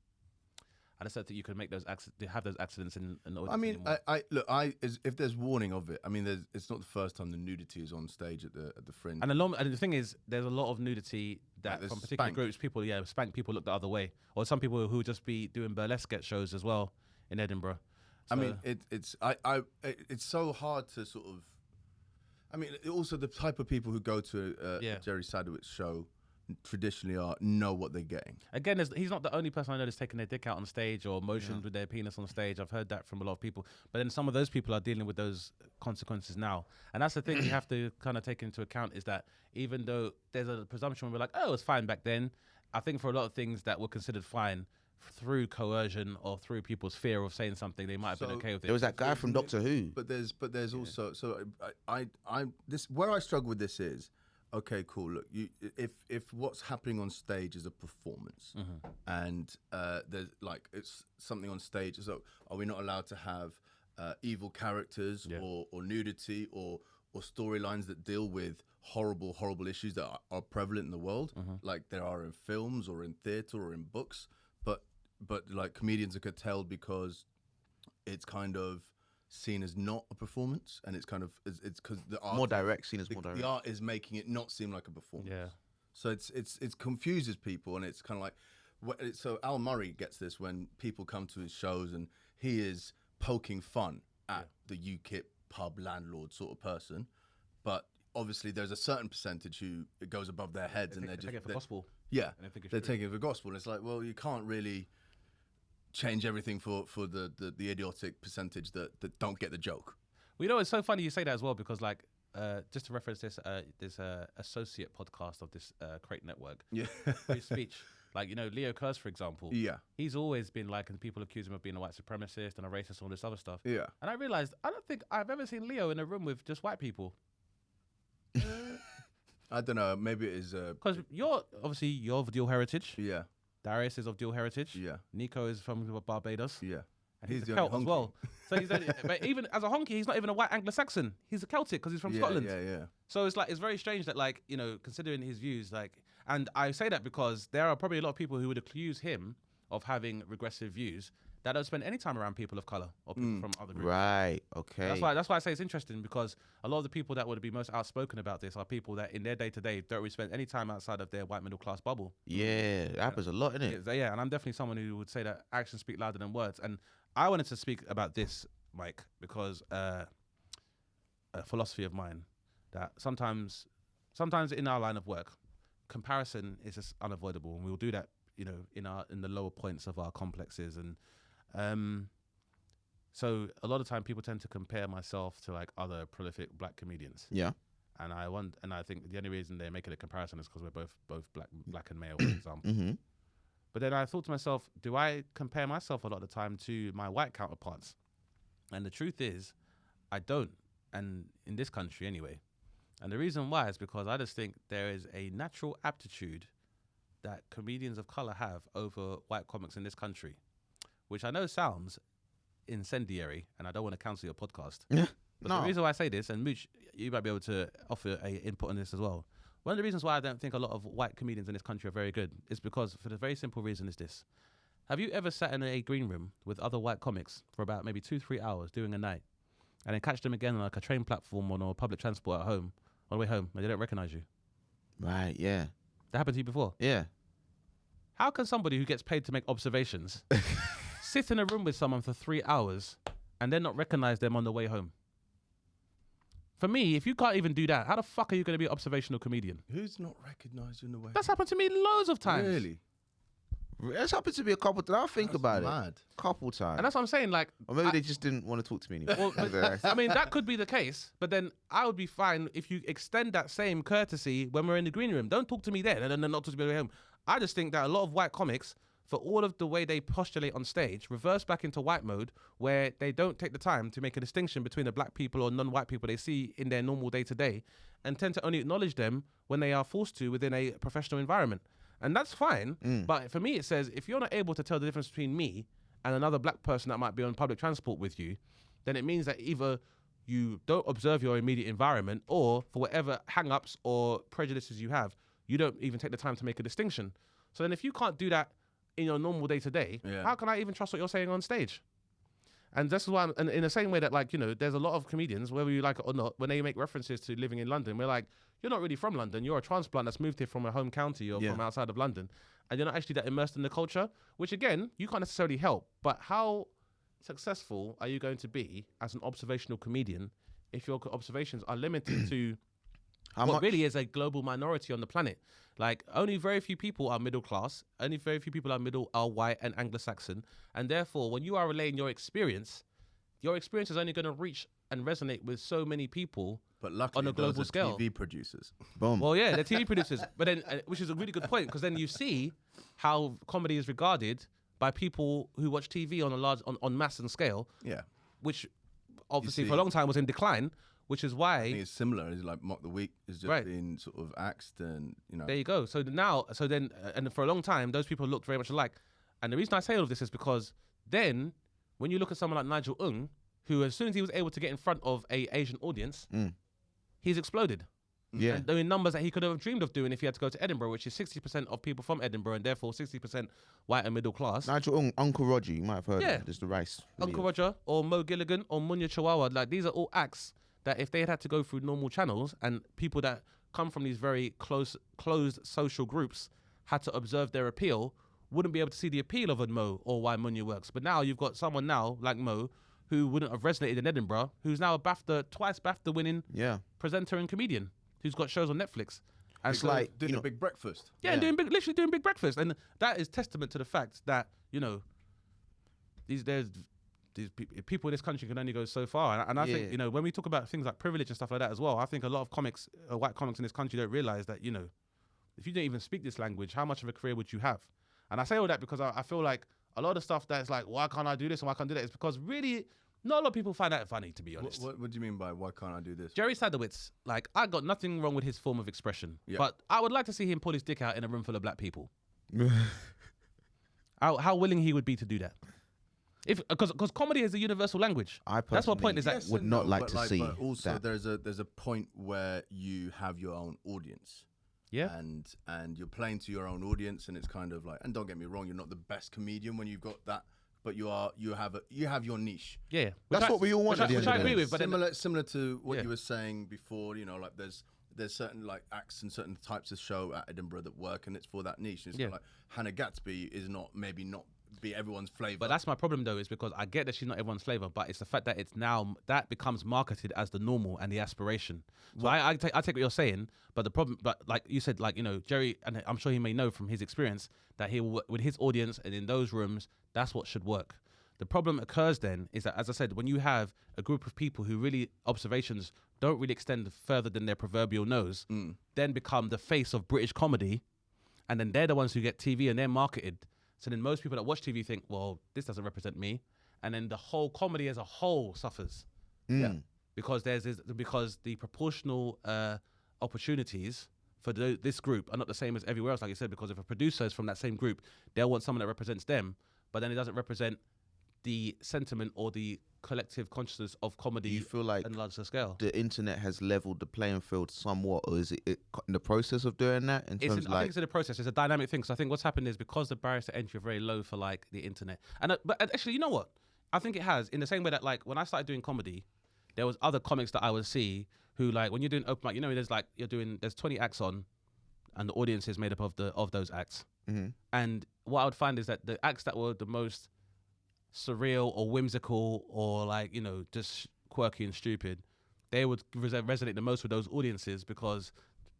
[SPEAKER 2] I just don't think you could make have those accidents in audience.
[SPEAKER 3] I mean,
[SPEAKER 2] anymore.
[SPEAKER 3] if there's warning of it, I mean, it's not the first time the nudity is on stage at the Fringe.
[SPEAKER 2] And the thing is, there's a lot of nudity that from particular groups, people, spank people look the other way, or some people who just be doing burlesque sketch shows as well in Edinburgh. So,
[SPEAKER 3] I mean, it's so hard to sort of. I mean, also the type of people who go to a Jerry Sadowitz show traditionally know what they're getting. Again,
[SPEAKER 2] he's not the only person I know that's taking their dick out on stage or motioned with their penis on stage. I've heard that from a lot of people. But then some of those people are dealing with those consequences now. And that's the thing you have to kind of take into account is that even though there's a presumption where we're like, oh, it was fine back then, I think for a lot of things that were considered fine through coercion or through people's fear of saying something, they might have been okay with it.
[SPEAKER 1] There was that guy from Doctor Who.
[SPEAKER 3] But there's also, so I where I struggle with this is, okay, cool. Look, if what's happening on stage is a performance, and there's like it's something on stage, so are we not allowed to have evil characters or nudity or storylines that deal with horrible issues that are prevalent in the world, like there are in films or in theatre or in books, but like comedians are curtailed because it's kind of seen as not a performance, and it's kind of it's because the art
[SPEAKER 1] More direct, seen as more
[SPEAKER 3] the
[SPEAKER 1] direct.
[SPEAKER 3] art is making it not seem like a performance.
[SPEAKER 2] Yeah.
[SPEAKER 3] So it confuses people, and it's kind of like so Al Murray gets this when people come to his shows and he is poking fun at the UKIP pub landlord sort of person, but obviously there's a certain percentage who it goes above their heads and they're just
[SPEAKER 2] take it for gospel.
[SPEAKER 3] Yeah,
[SPEAKER 2] And they think it's
[SPEAKER 3] they're
[SPEAKER 2] true.
[SPEAKER 3] taking it for gospel. And it's like, well, you can't really change everything for the idiotic percentage that don't get the joke.
[SPEAKER 2] Well, you know, it's so funny you say that as well, because like, just to reference this, there's a associate podcast of this Crate Network,
[SPEAKER 3] Yeah.
[SPEAKER 2] free speech. Like, you know, Leo Kurz, for example,
[SPEAKER 3] Yeah.
[SPEAKER 2] he's always been like, and people accuse him of being a white supremacist and a racist and all this other stuff.
[SPEAKER 3] Yeah.
[SPEAKER 2] And I realized, I don't think I've ever seen Leo in a room with just white people.
[SPEAKER 3] I don't know. Maybe it is.
[SPEAKER 2] Because you're of dual heritage.
[SPEAKER 3] Yeah.
[SPEAKER 2] Darius is of dual heritage.
[SPEAKER 3] Yeah.
[SPEAKER 2] Nico is from Barbados.
[SPEAKER 3] Yeah.
[SPEAKER 2] And he's a
[SPEAKER 3] the
[SPEAKER 2] Celt
[SPEAKER 3] only
[SPEAKER 2] as well. So he's but even as a honky, he's not even a white Anglo-Saxon. He's a Celtic because he's from Scotland.
[SPEAKER 3] Yeah.
[SPEAKER 2] So it's like, it's very strange that, like, you know, considering his views, like, and I say that because there are probably a lot of people who would accuse him of having regressive views that don't spend any time around people of color or people from other groups.
[SPEAKER 1] Right. Okay.
[SPEAKER 2] That's why I say it's interesting, because a lot of the people that would be most outspoken about this are people that in their day to day don't really spend any time outside of their white middle class bubble.
[SPEAKER 1] Yeah, it happens a lot, innit?
[SPEAKER 2] Yeah, and I'm definitely someone who would say that actions speak louder than words. And I wanted to speak about this, Mike, because a philosophy of mine that sometimes in our line of work, comparison is just unavoidable, and we will do that, you know, in the lower points of our complexes. And so a lot of time people tend to compare myself to like other prolific black comedians.
[SPEAKER 1] Yeah.
[SPEAKER 2] And I think the only reason they're making a comparison is because we're both black and male, for example.
[SPEAKER 1] Mm-hmm.
[SPEAKER 2] But then I thought to myself, do I compare myself a lot of the time to my white counterparts? And the truth is, I don't, and in this country anyway. And the reason why is because I just think there is a natural aptitude that comedians of color have over white comics in this country, which I know sounds incendiary, and I don't want to cancel your podcast.
[SPEAKER 1] Yeah.
[SPEAKER 2] But
[SPEAKER 1] No.
[SPEAKER 2] the reason why I say this, and Mooch, you might be able to offer a input on this as well. One of the reasons why I don't think a lot of white comedians in this country are very good is because, for the very simple reason is this. Have you ever sat in a green room with other white comics for about maybe 2-3 hours doing a night, and then catch them again on like a train platform or public transport at home, on the way home, and they don't recognize you?
[SPEAKER 1] Right. Yeah.
[SPEAKER 2] That happened to you before?
[SPEAKER 1] Yeah.
[SPEAKER 2] How can somebody who gets paid to make observations sit in a room with someone for 3 hours and then not recognize them on the way home? For me, if you can't even do that, how the fuck are you going to be an observational comedian?
[SPEAKER 3] Who's not recognised you in the way?
[SPEAKER 2] That's happened to me loads of times.
[SPEAKER 3] Really?
[SPEAKER 1] It's happened to me a couple times. I'll think
[SPEAKER 3] That's
[SPEAKER 1] about it.
[SPEAKER 3] mad.
[SPEAKER 1] Couple times.
[SPEAKER 2] And that's what I'm saying. Like,
[SPEAKER 1] Or maybe they just didn't want to talk to me anymore.
[SPEAKER 2] well, but, I mean, that could be the case. But then I would be fine if you extend that same courtesy when we're in the green room. Don't talk to me there, and then not talk to me at home. I just think that a lot of white comics, for all of the way they postulate on stage, reverse back into white mode, where they don't take the time to make a distinction between the black people or non-white people they see in their normal day-to-day, and tend to only acknowledge them when they are forced to within a professional environment. And that's fine. But for me, it says, if you're not able to tell the difference between me and another black person that might be on public transport with you, then it means that either you don't observe your immediate environment, or for whatever hang-ups or prejudices you have, you don't even take the time to make a distinction. So then if you can't do that in your normal day-to-day, how can I even trust what you're saying on stage? And this is why, and in the same way that, like, you know, there's a lot of comedians, whether you like it or not, when they make references to living in London, we're like, you're not really from London. You're a transplant that's moved here from a home county or from outside of London. And you're not actually that immersed in the culture, which, again, you can't necessarily help. But how successful are you going to be as an observational comedian if your observations are limited to what really is a global minority on the planet? Like, only very few people are middle class, only very few people are white and Anglo-Saxon, and therefore, when you are relaying your experience is only going to reach and resonate with so many people.
[SPEAKER 3] But luckily,
[SPEAKER 2] on a global
[SPEAKER 3] those are
[SPEAKER 2] scale.
[SPEAKER 3] TV producers.
[SPEAKER 1] Boom.
[SPEAKER 2] Well, yeah, they're TV producers, but then, which is a really good point, because then you see how comedy is regarded by people who watch TV on a large, on mass and scale.
[SPEAKER 3] Yeah.
[SPEAKER 2] Which obviously
[SPEAKER 3] see-
[SPEAKER 2] for a long time was in decline, which is why.
[SPEAKER 3] I think it's similar. It's like Mock the Week is just
[SPEAKER 2] Right.
[SPEAKER 3] being sort of axed, and you know.
[SPEAKER 2] There you go. So now, and for a long time, those people looked very much alike. And the reason I say all of this is because then, when you look at someone like Nigel Ng, who as soon as he was able to get in front of a Asian audience, he's exploded.
[SPEAKER 1] Yeah.
[SPEAKER 2] and doing numbers that he could have dreamed of doing if he had to go to Edinburgh, which is 60% of people from Edinburgh and therefore 60% white and middle class.
[SPEAKER 1] Nigel, Uncle Roger, you might have heard of him. There's the rice.
[SPEAKER 2] Uncle Roger or Mo Gilligan or Munya Chihuahua, like these are all acts that if they had to go through normal channels and people that come from these very closed social groups had to observe their appeal, wouldn't be able to see the appeal of a Mo or why Munya works. But now you've got someone now like Mo who wouldn't have resonated in Edinburgh, who's now a twice BAFTA winning presenter and comedian who's got shows on Netflix. And
[SPEAKER 3] It's like doing a big breakfast.
[SPEAKER 2] Yeah, and literally doing Big Breakfast. And that is testament to the fact that, these people in this country can only go so far. And I think, when we talk about things like privilege and stuff like that as well, I think a lot of comics, white comics in this country don't realize that, if you don't even speak this language, how much of a career would you have? And I say all that because I feel like a lot of stuff that's like, why can't I do this and why can't I do that? It's because really, not a lot of people find that funny, to be honest.
[SPEAKER 3] What do you mean by why can't I do this?
[SPEAKER 2] Jerry Sadowitz, like, I got nothing wrong with his form of expression, but I would like to see him pull his dick out in a room full of black people. how willing he would be to do that. Because comedy is a universal language. That's what point is that.
[SPEAKER 1] Would not like to see
[SPEAKER 3] but also
[SPEAKER 1] that.
[SPEAKER 3] there's a point where you have your own audience.
[SPEAKER 2] Yeah.
[SPEAKER 3] And you're playing to your own audience, and it's kind of like, and don't get me wrong, you're not the best comedian when you've got that, but you have your niche.
[SPEAKER 2] Yeah.
[SPEAKER 1] That's what we all want.
[SPEAKER 2] Which I agree with. But
[SPEAKER 3] Similar to what you were saying before, like there's certain like acts and certain types of show at Edinburgh that work, and it's for that niche. It's like Hannah Gatsby is not be everyone's flavour.
[SPEAKER 2] But that's my problem though, is because I get that she's not everyone's flavour, but it's the fact that it's now that becomes marketed as the normal and the aspiration. So I take what you're saying, but the problem, but like you said, like, Jerry, and I'm sure he may know from his experience that he will, with his audience and in those rooms, that's what should work. The problem occurs then is that, as I said, when you have a group of people who really observations don't really extend further than their proverbial nose, then become the face of British comedy, and then they're the ones who get TV and they're marketed. So then most people that watch TV think, well, this doesn't represent me. And then the whole comedy as a whole suffers. Yeah. Because because the proportional opportunities for this group are not the same as everywhere else, like you said, because if a producer is from that same group, they'll want someone that represents them, but then it doesn't represent the sentiment or the collective consciousness of comedy.
[SPEAKER 1] Do you feel like
[SPEAKER 2] on a larger scale?
[SPEAKER 1] The internet has leveled the playing field somewhat, or is it in the process of doing that? I think
[SPEAKER 2] it's in the process. It's a dynamic thing. So I think what's happened is because the barriers to entry are very low for like the internet, but actually, you know what? I think it has, in the same way that like when I started doing comedy, there was other comics that I would see who, like, when you're doing open mic, there's like there's 20 acts on, and the audience is made up of those acts. Mm-hmm. And what I would find is that the acts that were the most surreal or whimsical or like just quirky and stupid, they would resonate the most with those audiences because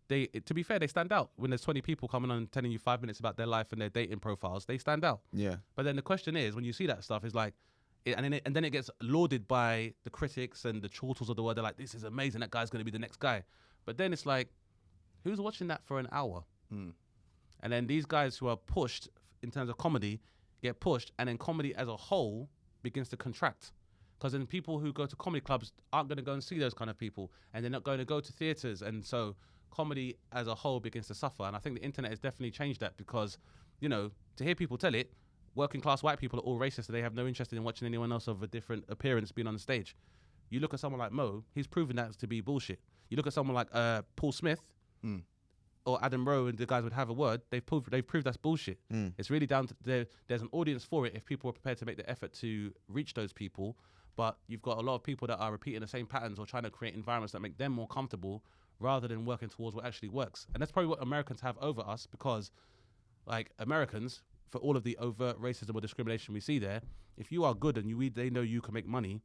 [SPEAKER 2] they, to be fair, they stand out. When there's 20 people coming on and telling you 5 minutes about their life and their dating profiles, they stand out.
[SPEAKER 1] Yeah.
[SPEAKER 2] But then the question is, when you see that stuff, is like, and then it gets lauded by the critics and the chortles of the world. They're like, this is amazing, that guy's going to be the next guy. But then it's like, who's watching that for an hour? And then these guys who are pushed in terms of comedy get pushed, and then comedy as a whole begins to contract. Because then people who go to comedy clubs aren't going to go and see those kind of people, and they're not going to go to theatres, and so comedy as a whole begins to suffer. And I think the internet has definitely changed that because, to hear people tell it, working class white people are all racist, and they have no interest in watching anyone else of a different appearance being on the stage. You look at someone like Mo, he's proven that to be bullshit. You look at someone like Paul Smith, or Adam Rowe, and the guys would have a word, they've proved that's bullshit. It's really down to there's an audience for it if people are prepared to make the effort to reach those people. But you've got a lot of people that are repeating the same patterns or trying to create environments that make them more comfortable rather than working towards what actually works. And that's probably what Americans have over us, because like Americans, for all of the overt racism or discrimination we see there, if you are good and they know you can make money,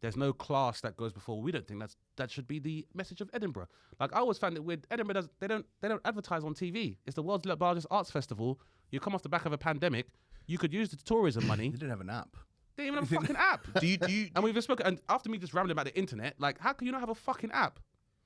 [SPEAKER 2] there's no class that goes before. We don't think that should be the message of Edinburgh. Like, I always found it weird. Edinburgh they don't advertise on TV. It's the world's largest arts festival. You come off the back of a pandemic. You could use the tourism money.
[SPEAKER 3] They didn't have an app.
[SPEAKER 2] They didn't even have a fucking app.
[SPEAKER 1] Do you?
[SPEAKER 2] And we've spoken. And after me just rambling about the internet, like, how can you not have a fucking app?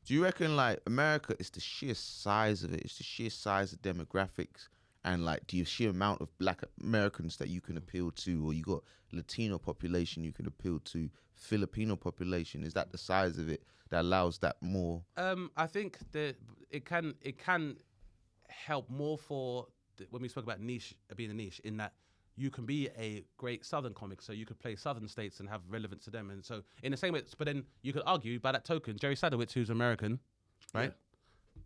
[SPEAKER 1] Do you reckon like America is the sheer size of it? It's the sheer size of demographics. And like, do you sheer amount of black Americans that you can appeal to, or you got Latino population you can appeal to, Filipino population? Is that the size of it that allows that more?
[SPEAKER 2] I think that it can help more for when we spoke about niche being a niche, in that you can be a great Southern comic, so you could play Southern states and have relevance to them, and so in the same way. But then you could argue by that token, Jerry Sadowitz, who's American, right?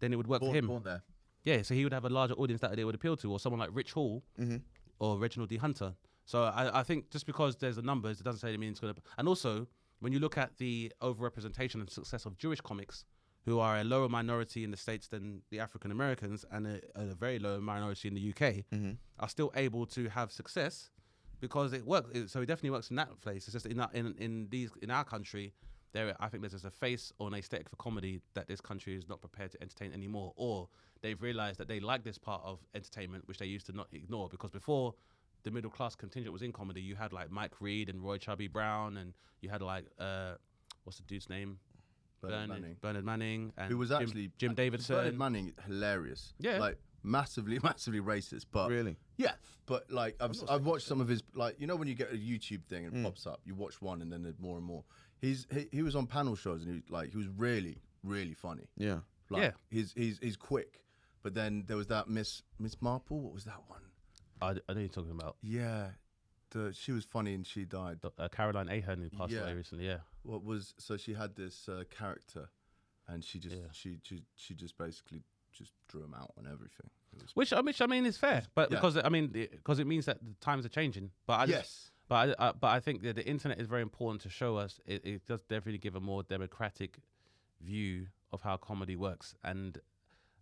[SPEAKER 2] then it would work for him.
[SPEAKER 3] Born there.
[SPEAKER 2] Yeah, so he would have a larger audience that they would appeal to, or someone like Rich Hall or Reginald D. Hunter. So I think just because there's the numbers, it doesn't say it means it's going to... And also, when you look at the overrepresentation and success of Jewish comics, who are a lower minority in the States than the African Americans and a very low minority in the UK, are still able to have success because it works. So it definitely works in that place. It's just in our country, I think there's just a face or an aesthetic for comedy that this country is not prepared to entertain anymore, or they've realised that they like this part of entertainment which they used to not ignore, because before the middle class contingent was in comedy, you had like Mike Reed and Roy Chubby Brown, and you had like what's the dude's name? Bernard Manning, and
[SPEAKER 3] who was actually
[SPEAKER 2] Jim Davidson.
[SPEAKER 3] Bernard Manning, hilarious.
[SPEAKER 2] Yeah,
[SPEAKER 3] like massively racist. But
[SPEAKER 1] really,
[SPEAKER 3] yeah. But like I've watched some of his, like, you know, when you get a YouTube thing and it pops up, you watch one and then there's more and more. He was on panel shows and he was really, really funny.
[SPEAKER 1] Yeah,
[SPEAKER 3] like, he's quick. But then there was that Miss Marple. What was that one?
[SPEAKER 2] I know you're talking about.
[SPEAKER 3] Yeah. She was funny and she died.
[SPEAKER 2] Caroline Ahern, who passed away recently. Yeah.
[SPEAKER 3] So she had this character, and she just basically just drew him out on everything.
[SPEAKER 2] Which I mean is fair, but because it means that the times are changing. But I think that the internet is very important to show us. It does definitely give a more democratic view of how comedy works, and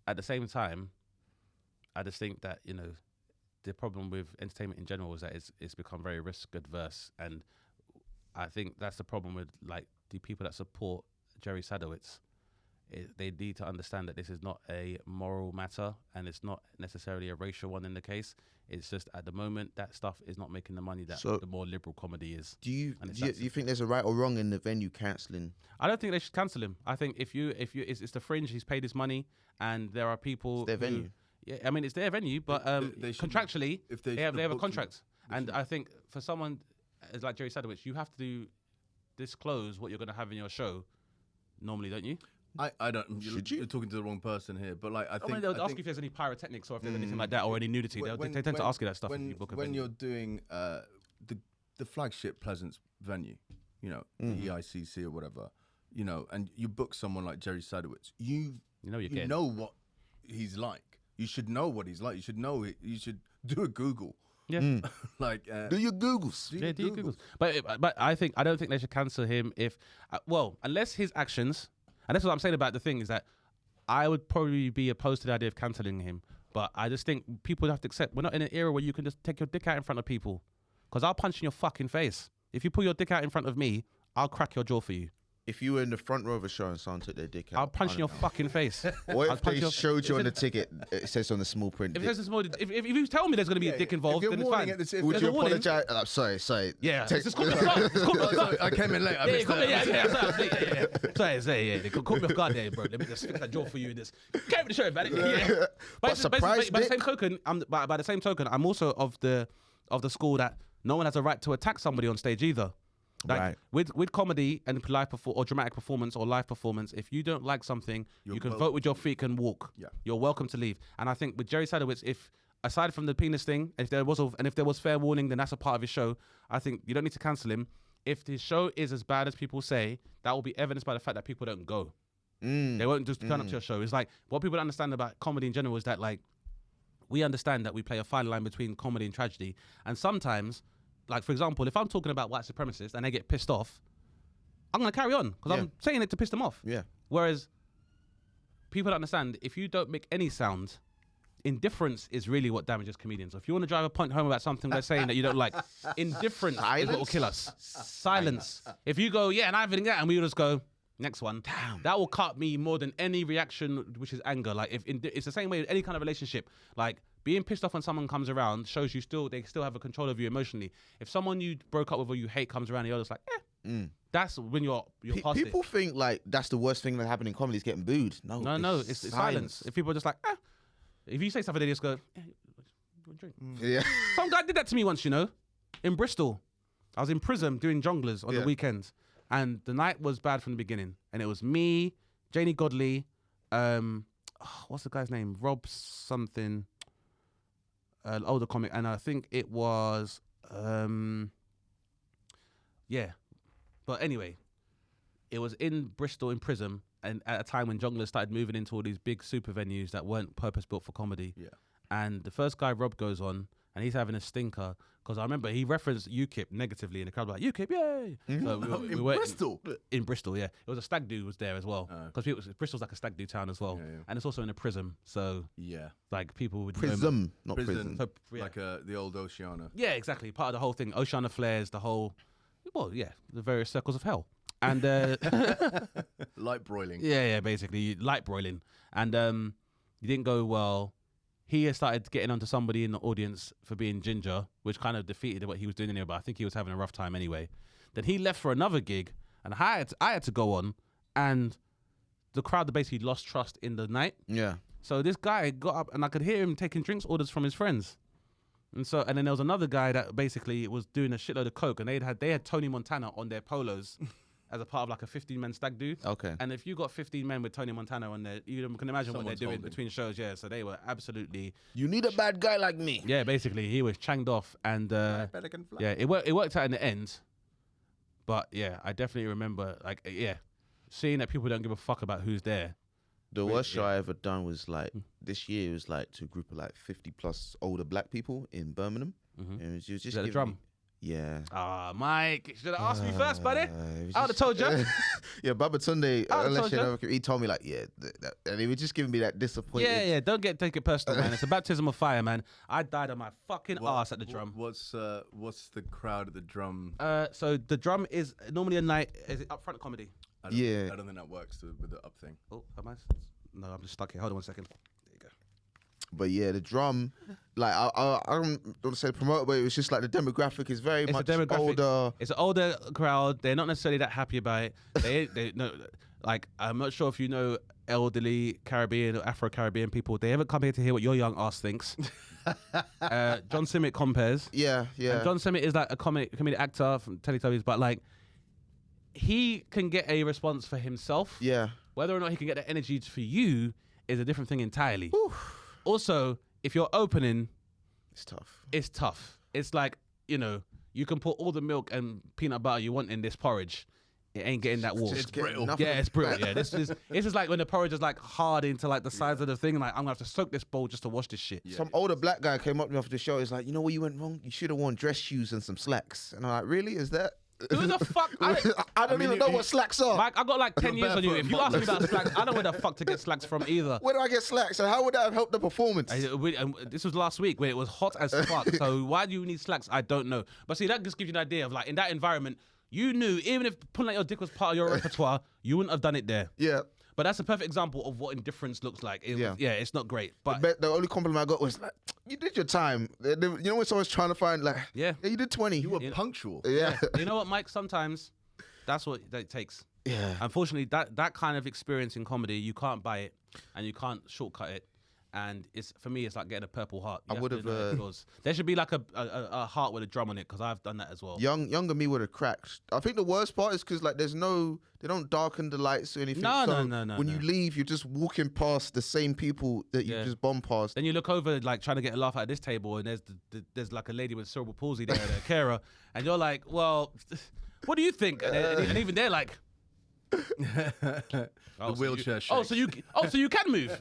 [SPEAKER 2] at the same time, I just think that, you know, the problem with entertainment in general is that it's become very risk adverse, and I think that's the problem with like the people that support Jerry Sadowitz. They need to understand that this is not a moral matter, and it's not necessarily a racial one in the case. It's just at the moment that stuff is not making the money that the more liberal comedy is.
[SPEAKER 1] Do you think there's a right or wrong in the venue cancelling?
[SPEAKER 2] I don't think they should cancel him. I think if it's the Fringe, he's paid his money, and there are people.
[SPEAKER 1] It's their venue.
[SPEAKER 2] Yeah, I mean, it's their venue, but contractually, they have a contract. And I think for someone as like Jerry Sadowitz, you have to disclose what you're going to have in your show normally, don't you?
[SPEAKER 3] I don't. You're talking to the wrong person here, but like I think
[SPEAKER 2] they'll ask you if there's any pyrotechnics or if there's anything like that, or any nudity. They tend to ask you that stuff.
[SPEAKER 3] When you're doing the flagship Pleasance venue, you know, the EICC or whatever, you know, and you book someone like Jerry Sadowitz, you know what he's like. You should know what he's like. You should know it. You should do a Google.
[SPEAKER 2] Yeah,
[SPEAKER 3] like
[SPEAKER 1] do your Googles.
[SPEAKER 2] Do your Googles. But I don't think they should cancel him if unless his actions. And that's what I'm saying about the thing is that I would probably be opposed to the idea of cancelling him. But I just think people have to accept we're not in an era where you can just take your dick out in front of people. Because I'll punch in your fucking face. If you pull your dick out in front of me, I'll crack your jaw for you.
[SPEAKER 1] If you were in the front row of a show and someone took their dick out,
[SPEAKER 2] I'll punch in your fucking face.
[SPEAKER 1] What if they showed you on the ticket? It says on the small print.
[SPEAKER 2] If you tell me there's going to be a dick involved, then it's fine.
[SPEAKER 1] Would you apologise? I'm sorry.
[SPEAKER 2] Yeah. Just call me off guard.
[SPEAKER 3] I came in late.
[SPEAKER 2] They caught me off guard there, bro. Let me just fix that jaw for you. This carry the show, man. Yeah. By the same token, I'm also of the school that no one has a right to attack somebody on stage either. Like with comedy and or dramatic performance or live performance, if you don't like something, you can vote with your feet and walk. Yeah. You're welcome to leave. And I think with Jerry Sadowitz, if aside from the penis thing, if there was fair warning, then that's a part of his show. I think you don't need to cancel him. If his show is as bad as people say, that will be evidenced by the fact that people don't go. They won't just turn up to your show. It's like what people don't understand about comedy in general is that like we understand that we play a fine line between comedy and tragedy, and sometimes. Like, for example, if I'm talking about white supremacists and they get pissed off, I'm going to carry on because I'm saying it to piss them off. Yeah. Whereas people don't understand, if you don't make any sound, indifference is really what damages comedians. So if you want to drive a point home about something we're saying that you don't like, indifference is what will kill us. Silence. If you go, and I have that, and we just go, next one. Damn. That will cut me more than any reaction, which is anger. Like, it's the same way with any kind of relationship. Like, being pissed off when someone comes around shows you they still have a control of you emotionally. If someone you broke up with or you hate comes around, you're just like, that's when you're past it.
[SPEAKER 1] People think like that's the worst thing that happened in comedy is getting booed. No, it's silence. If people are just like, if you say something, they just go, drink. Yeah. Some guy did that to me once, you know, in Bristol. I was in prison doing Jonglers on the weekends, and the night was bad from the beginning. And it was me, Janie Godley, what's the guy's name? Rob something. An older comic, and I think it was but anyway, it was in Bristol in prison,
[SPEAKER 2] and at a time when jonglers started moving into all these big super venues that weren't purpose built for comedy.
[SPEAKER 3] Yeah.
[SPEAKER 2] And the first guy, Rob, goes on, and he's having a stinker because I remember he referenced UKIP negatively, and the crowd was like, UKIP, yay! So we
[SPEAKER 3] In
[SPEAKER 2] were
[SPEAKER 3] Bristol?
[SPEAKER 2] In Bristol, yeah. It was a stag do was there as well because Bristol's like a stag do town as well,
[SPEAKER 3] Yeah.
[SPEAKER 2] and it's also in a prism. So like people would
[SPEAKER 1] Prism, not prison.
[SPEAKER 2] So, yeah.
[SPEAKER 3] Like the old Oceana.
[SPEAKER 2] Yeah, exactly. Part of the whole thing, Oceana flares, the whole, well, yeah, the various circles of hell. And
[SPEAKER 3] Light broiling.
[SPEAKER 2] yeah, basically light broiling, and you didn't go well. He had started getting onto somebody in the audience for being ginger, which kind of defeated what he was doing anyway. But I think he was having a rough time anyway. Then he left for another gig, and I had to go on, and the crowd basically lost trust in the night.
[SPEAKER 1] Yeah.
[SPEAKER 2] So this guy got up, and I could hear him taking drinks orders from his friends. And then there was another guy that basically was doing a shitload of coke, and they had Tony Montana on their polos as a part of like a 15-man stag do.
[SPEAKER 1] Okay.
[SPEAKER 2] And if you got 15 men with Tony Montana on there, you can imagine what they're doing between shows. Yeah, so they were absolutely.
[SPEAKER 1] You need a bad guy like me.
[SPEAKER 2] Yeah, basically he was changed off, and yeah, it worked out in the end. But yeah, I definitely remember seeing that people don't give a fuck about who's there.
[SPEAKER 1] The worst show I ever done was like this year. It was like to a group of like 50+ older black people in Birmingham. And it was just
[SPEAKER 2] Is that the drum?
[SPEAKER 1] Yeah.
[SPEAKER 2] Ah, Mike, you should have asked me first, buddy. I would have told you.
[SPEAKER 1] Yeah, Baba Tunde, he told me like, and he was just giving me that disappointment.
[SPEAKER 2] Yeah, don't take it personal, man. It's a baptism of fire, man. I died on my fucking ass at the drum.
[SPEAKER 3] What's the crowd at the drum?
[SPEAKER 2] So the drum is normally a night. Is it upfront comedy?
[SPEAKER 3] I don't think that works with the up thing.
[SPEAKER 2] Oh, am I? No, I'm just stuck here. Hold on 1 second. There you go.
[SPEAKER 1] But yeah, the drum, like I don't want to say promoter, but it was just like the demographic is very much older.
[SPEAKER 2] It's an older crowd. They're not necessarily that happy about it. They no, like I'm not sure if you know elderly Caribbean or Afro-Caribbean people. They haven't come here to hear what your young ass thinks. John Simmet compares.
[SPEAKER 1] Yeah.
[SPEAKER 2] And John Simmet is like a comedic actor from Teletubbies, but like he can get a response for himself.
[SPEAKER 1] Yeah.
[SPEAKER 2] Whether or not he can get the energy for you is a different thing entirely.
[SPEAKER 1] Whew.
[SPEAKER 2] Also, if you're opening,
[SPEAKER 1] It's tough.
[SPEAKER 2] it's tough. It's like, you can put all the milk and peanut butter you want in this porridge. It ain't getting that warm.
[SPEAKER 3] It's brittle.
[SPEAKER 2] Yeah, it's brittle. Yeah, it's just like when the porridge is like hard into like the sides of the thing. Like I'm gonna have to soak this bowl just to wash this shit.
[SPEAKER 1] Some older black guy came up to me after the show. He's like, you know where you went wrong? You should have worn dress shoes and some slacks. And I'm like, really? Is that?
[SPEAKER 2] Who the fuck?
[SPEAKER 1] I don't even know what slacks are.
[SPEAKER 2] Mike, I got like 10 years on you.
[SPEAKER 3] barefoot
[SPEAKER 2] If you ask me about slacks, I don't know where the fuck to get slacks from either.
[SPEAKER 1] Where do I get slacks? And how would that have helped the performance?
[SPEAKER 2] This was last week where it was hot as fuck. So why do you need slacks? I don't know. But see, that just gives you an idea of like in that environment, you knew even if pulling out your dick was part of your repertoire, you wouldn't have done it there.
[SPEAKER 1] Yeah.
[SPEAKER 2] But that's a perfect example of what indifference looks like. It's not great. But
[SPEAKER 1] The only compliment I got was like, you did your time. You know when someone's trying to find like,
[SPEAKER 2] Yeah.
[SPEAKER 1] you did 20.
[SPEAKER 3] You were punctual.
[SPEAKER 1] Yeah.
[SPEAKER 2] you know what, Mike? Sometimes that's what it takes.
[SPEAKER 1] Yeah.
[SPEAKER 2] Unfortunately, that kind of experience in comedy, you can't buy it and you can't shortcut it. And for me, it's like getting a Purple Heart.
[SPEAKER 1] I would have.
[SPEAKER 2] There should be like a heart with a drum on it because I've done that as well.
[SPEAKER 1] Younger me would have cracked. I think the worst part is because like they don't darken the lights or anything.
[SPEAKER 2] No.
[SPEAKER 1] When you leave, you're just walking past the same people that you just bombed past.
[SPEAKER 2] Then you look over like trying to get a laugh out of this table, and there's like a lady with cerebral palsy there, a carer, and you're like, well, what do you think? And even they're like.
[SPEAKER 3] The wheelchair shakes.
[SPEAKER 2] So you can move.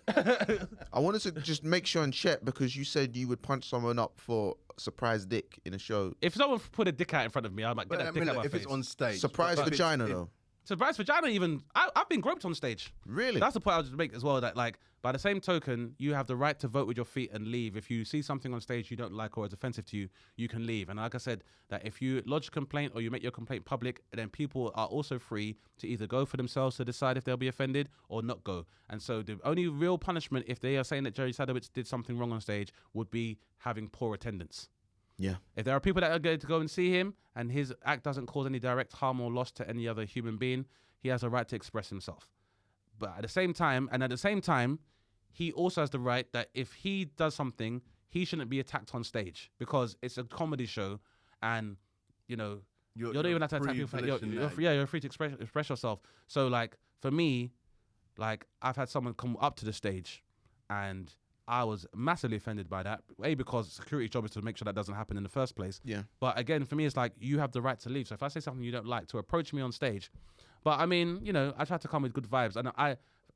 [SPEAKER 1] I wanted to just make sure and check because you said you would punch someone up for surprise dick in a show.
[SPEAKER 2] If someone put a dick out in front of me, I might get that dick out of my
[SPEAKER 3] if
[SPEAKER 2] face.
[SPEAKER 3] it's on stage.
[SPEAKER 1] Surprise vagina though.
[SPEAKER 2] Surprise vagina even. I've been groped on stage.
[SPEAKER 1] Really?
[SPEAKER 2] That's the point I was just make as well. That like by the same token, you have the right to vote with your feet and leave. If you see something on stage you don't like or is offensive to you, you can leave. And like I said, that if you lodge a complaint or you make your complaint public, then people are also free to either go for themselves to decide if they'll be offended or not go. And so the only real punishment if they are saying that Jerry Sadowitz did something wrong on stage would be having poor attendance.
[SPEAKER 1] Yeah.
[SPEAKER 2] If there are people that are going to go and see him and his act doesn't cause any direct harm or loss to any other human being, he has a right to express himself. But at the same time, he also has the right that if he does something, he shouldn't be attacked on stage because it's a comedy show and, you don't even have to attack people. You're free to express yourself. So like, for me, like I've had someone come up to the stage and I was massively offended by that. A, because security's job is to make sure that doesn't happen in the first place.
[SPEAKER 1] Yeah.
[SPEAKER 2] But again, for me, it's like, you have the right to leave. So if I say something you don't like, to approach me on stage. But I mean, you know, I try to come with good vibes, and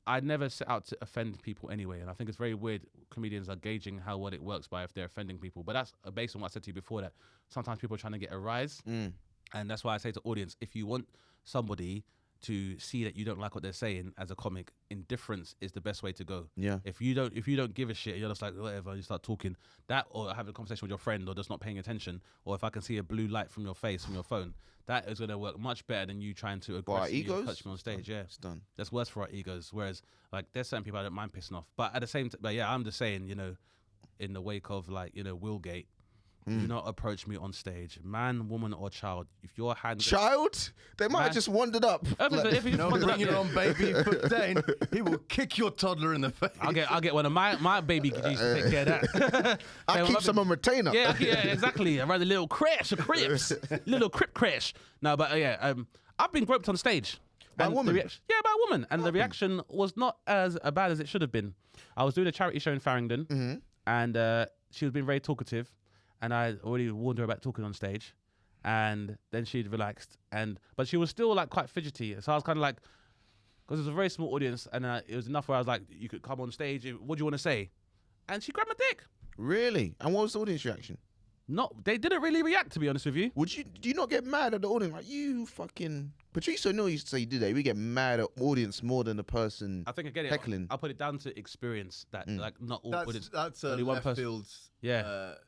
[SPEAKER 2] I never set out to offend people anyway. And I think it's very weird comedians are gauging how well it works by if they're offending people. But that's based on what I said to you before, that sometimes people are trying to get a rise. And that's why I say to audience, if you want somebody to see that you don't like what they're saying as a comic, indifference is the best way to go.
[SPEAKER 1] Yeah.
[SPEAKER 2] If you don't give a shit, you're just like, whatever, you start talking that, or have a conversation with your friend, or just not paying attention, or if I can see a blue light from your face, from your phone, that is going to work much better than you trying to aggressively touch me on stage. Yeah.
[SPEAKER 1] It's done.
[SPEAKER 2] That's worse for our egos. Whereas, like, there's certain people I don't mind pissing off. But at the same time, but yeah, I'm just saying, you know, in the wake of, like, you know, Willgate, do not approach me on stage, man, woman, or child. If your hand,
[SPEAKER 1] Child, they might have just wandered up.
[SPEAKER 2] if you
[SPEAKER 3] Bring it on, baby. Put Dane. He will kick your toddler in the face.
[SPEAKER 2] I'll get one of my baby kids to take care of that.
[SPEAKER 1] I keep some on retainer.
[SPEAKER 2] Yeah, exactly. I run a little crash, a crips, little crip crash. No, but I've been groped on stage
[SPEAKER 1] by a
[SPEAKER 2] and
[SPEAKER 1] woman.
[SPEAKER 2] by a woman, and the reaction was not as bad as it should have been. I was doing a charity show in Farringdon, and she was being very talkative. And I already warned her about talking on stage, and then she'd relaxed, but she was still like quite fidgety. So I was kind of like, because it was a very small audience, and it was enough where I was like, you could come on stage. What do you want to say? And she grabbed my dick.
[SPEAKER 1] Really? And what was the audience reaction?
[SPEAKER 2] They didn't really react, to be honest with you.
[SPEAKER 1] Do you not get mad at the audience? Like, you fucking... Patrice O'Neill used to say you do that. We get mad at audience more than the person
[SPEAKER 2] I think I get it.
[SPEAKER 1] heckling.
[SPEAKER 2] I'll put it down to experience that, like, not all audience.
[SPEAKER 3] That's a
[SPEAKER 2] only one
[SPEAKER 3] left
[SPEAKER 2] person.
[SPEAKER 3] field's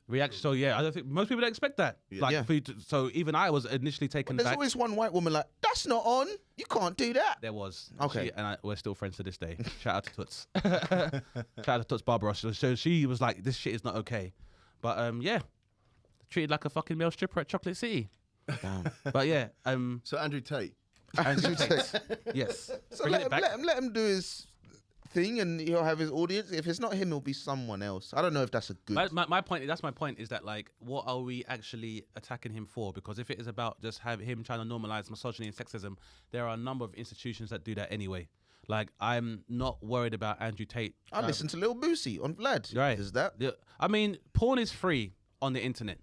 [SPEAKER 2] Reaction. So yeah, I don't think most people don't expect that. Like, for you to, so even I was initially taken
[SPEAKER 1] There's
[SPEAKER 2] back.
[SPEAKER 1] always one white woman like, that's not on. You can't do that.
[SPEAKER 2] There was.
[SPEAKER 1] Okay.
[SPEAKER 2] We're still friends to this day. Shout out to Toots. Shout out to Toots Barbara. So she was like, this shit is not okay. But yeah, treated like a fucking male stripper at Chocolate City.
[SPEAKER 1] Damn.
[SPEAKER 2] But yeah,
[SPEAKER 3] So Andrew Tate.
[SPEAKER 2] yes.
[SPEAKER 1] So
[SPEAKER 2] Bringing it back.
[SPEAKER 1] let him do his thing, and he'll have his audience. If it's not him, it'll be someone else. I don't know if that's a good.
[SPEAKER 2] My point. That's my point. Is that, like, what are we actually attacking him for? Because if it is about just have him trying to normalize misogyny and sexism, there are a number of institutions that do that anyway. Like, I'm not worried about Andrew Tate.
[SPEAKER 1] I listen to Lil Boosie on Vlad.
[SPEAKER 2] Right.
[SPEAKER 1] Is that?
[SPEAKER 2] Yeah. I mean, porn is free on the internet.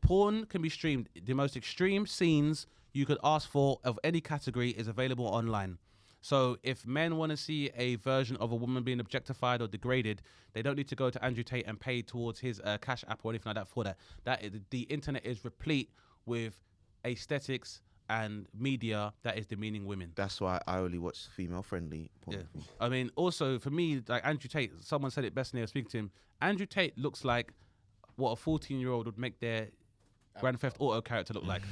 [SPEAKER 2] Porn can be streamed. The most extreme scenes you could ask for of any category is available online. So if men want to see a version of a woman being objectified or degraded, they don't need to go to Andrew Tate and pay towards his Cash App or anything like that for that. The internet is replete with aesthetics and media that is demeaning women.
[SPEAKER 1] That's why I only watch female-friendly porn.
[SPEAKER 2] Yeah. I mean, also for me, like Andrew Tate, someone said it best when they were speaking to him. Andrew Tate looks like what a 14-year-old would make their Grand Theft Auto character look like.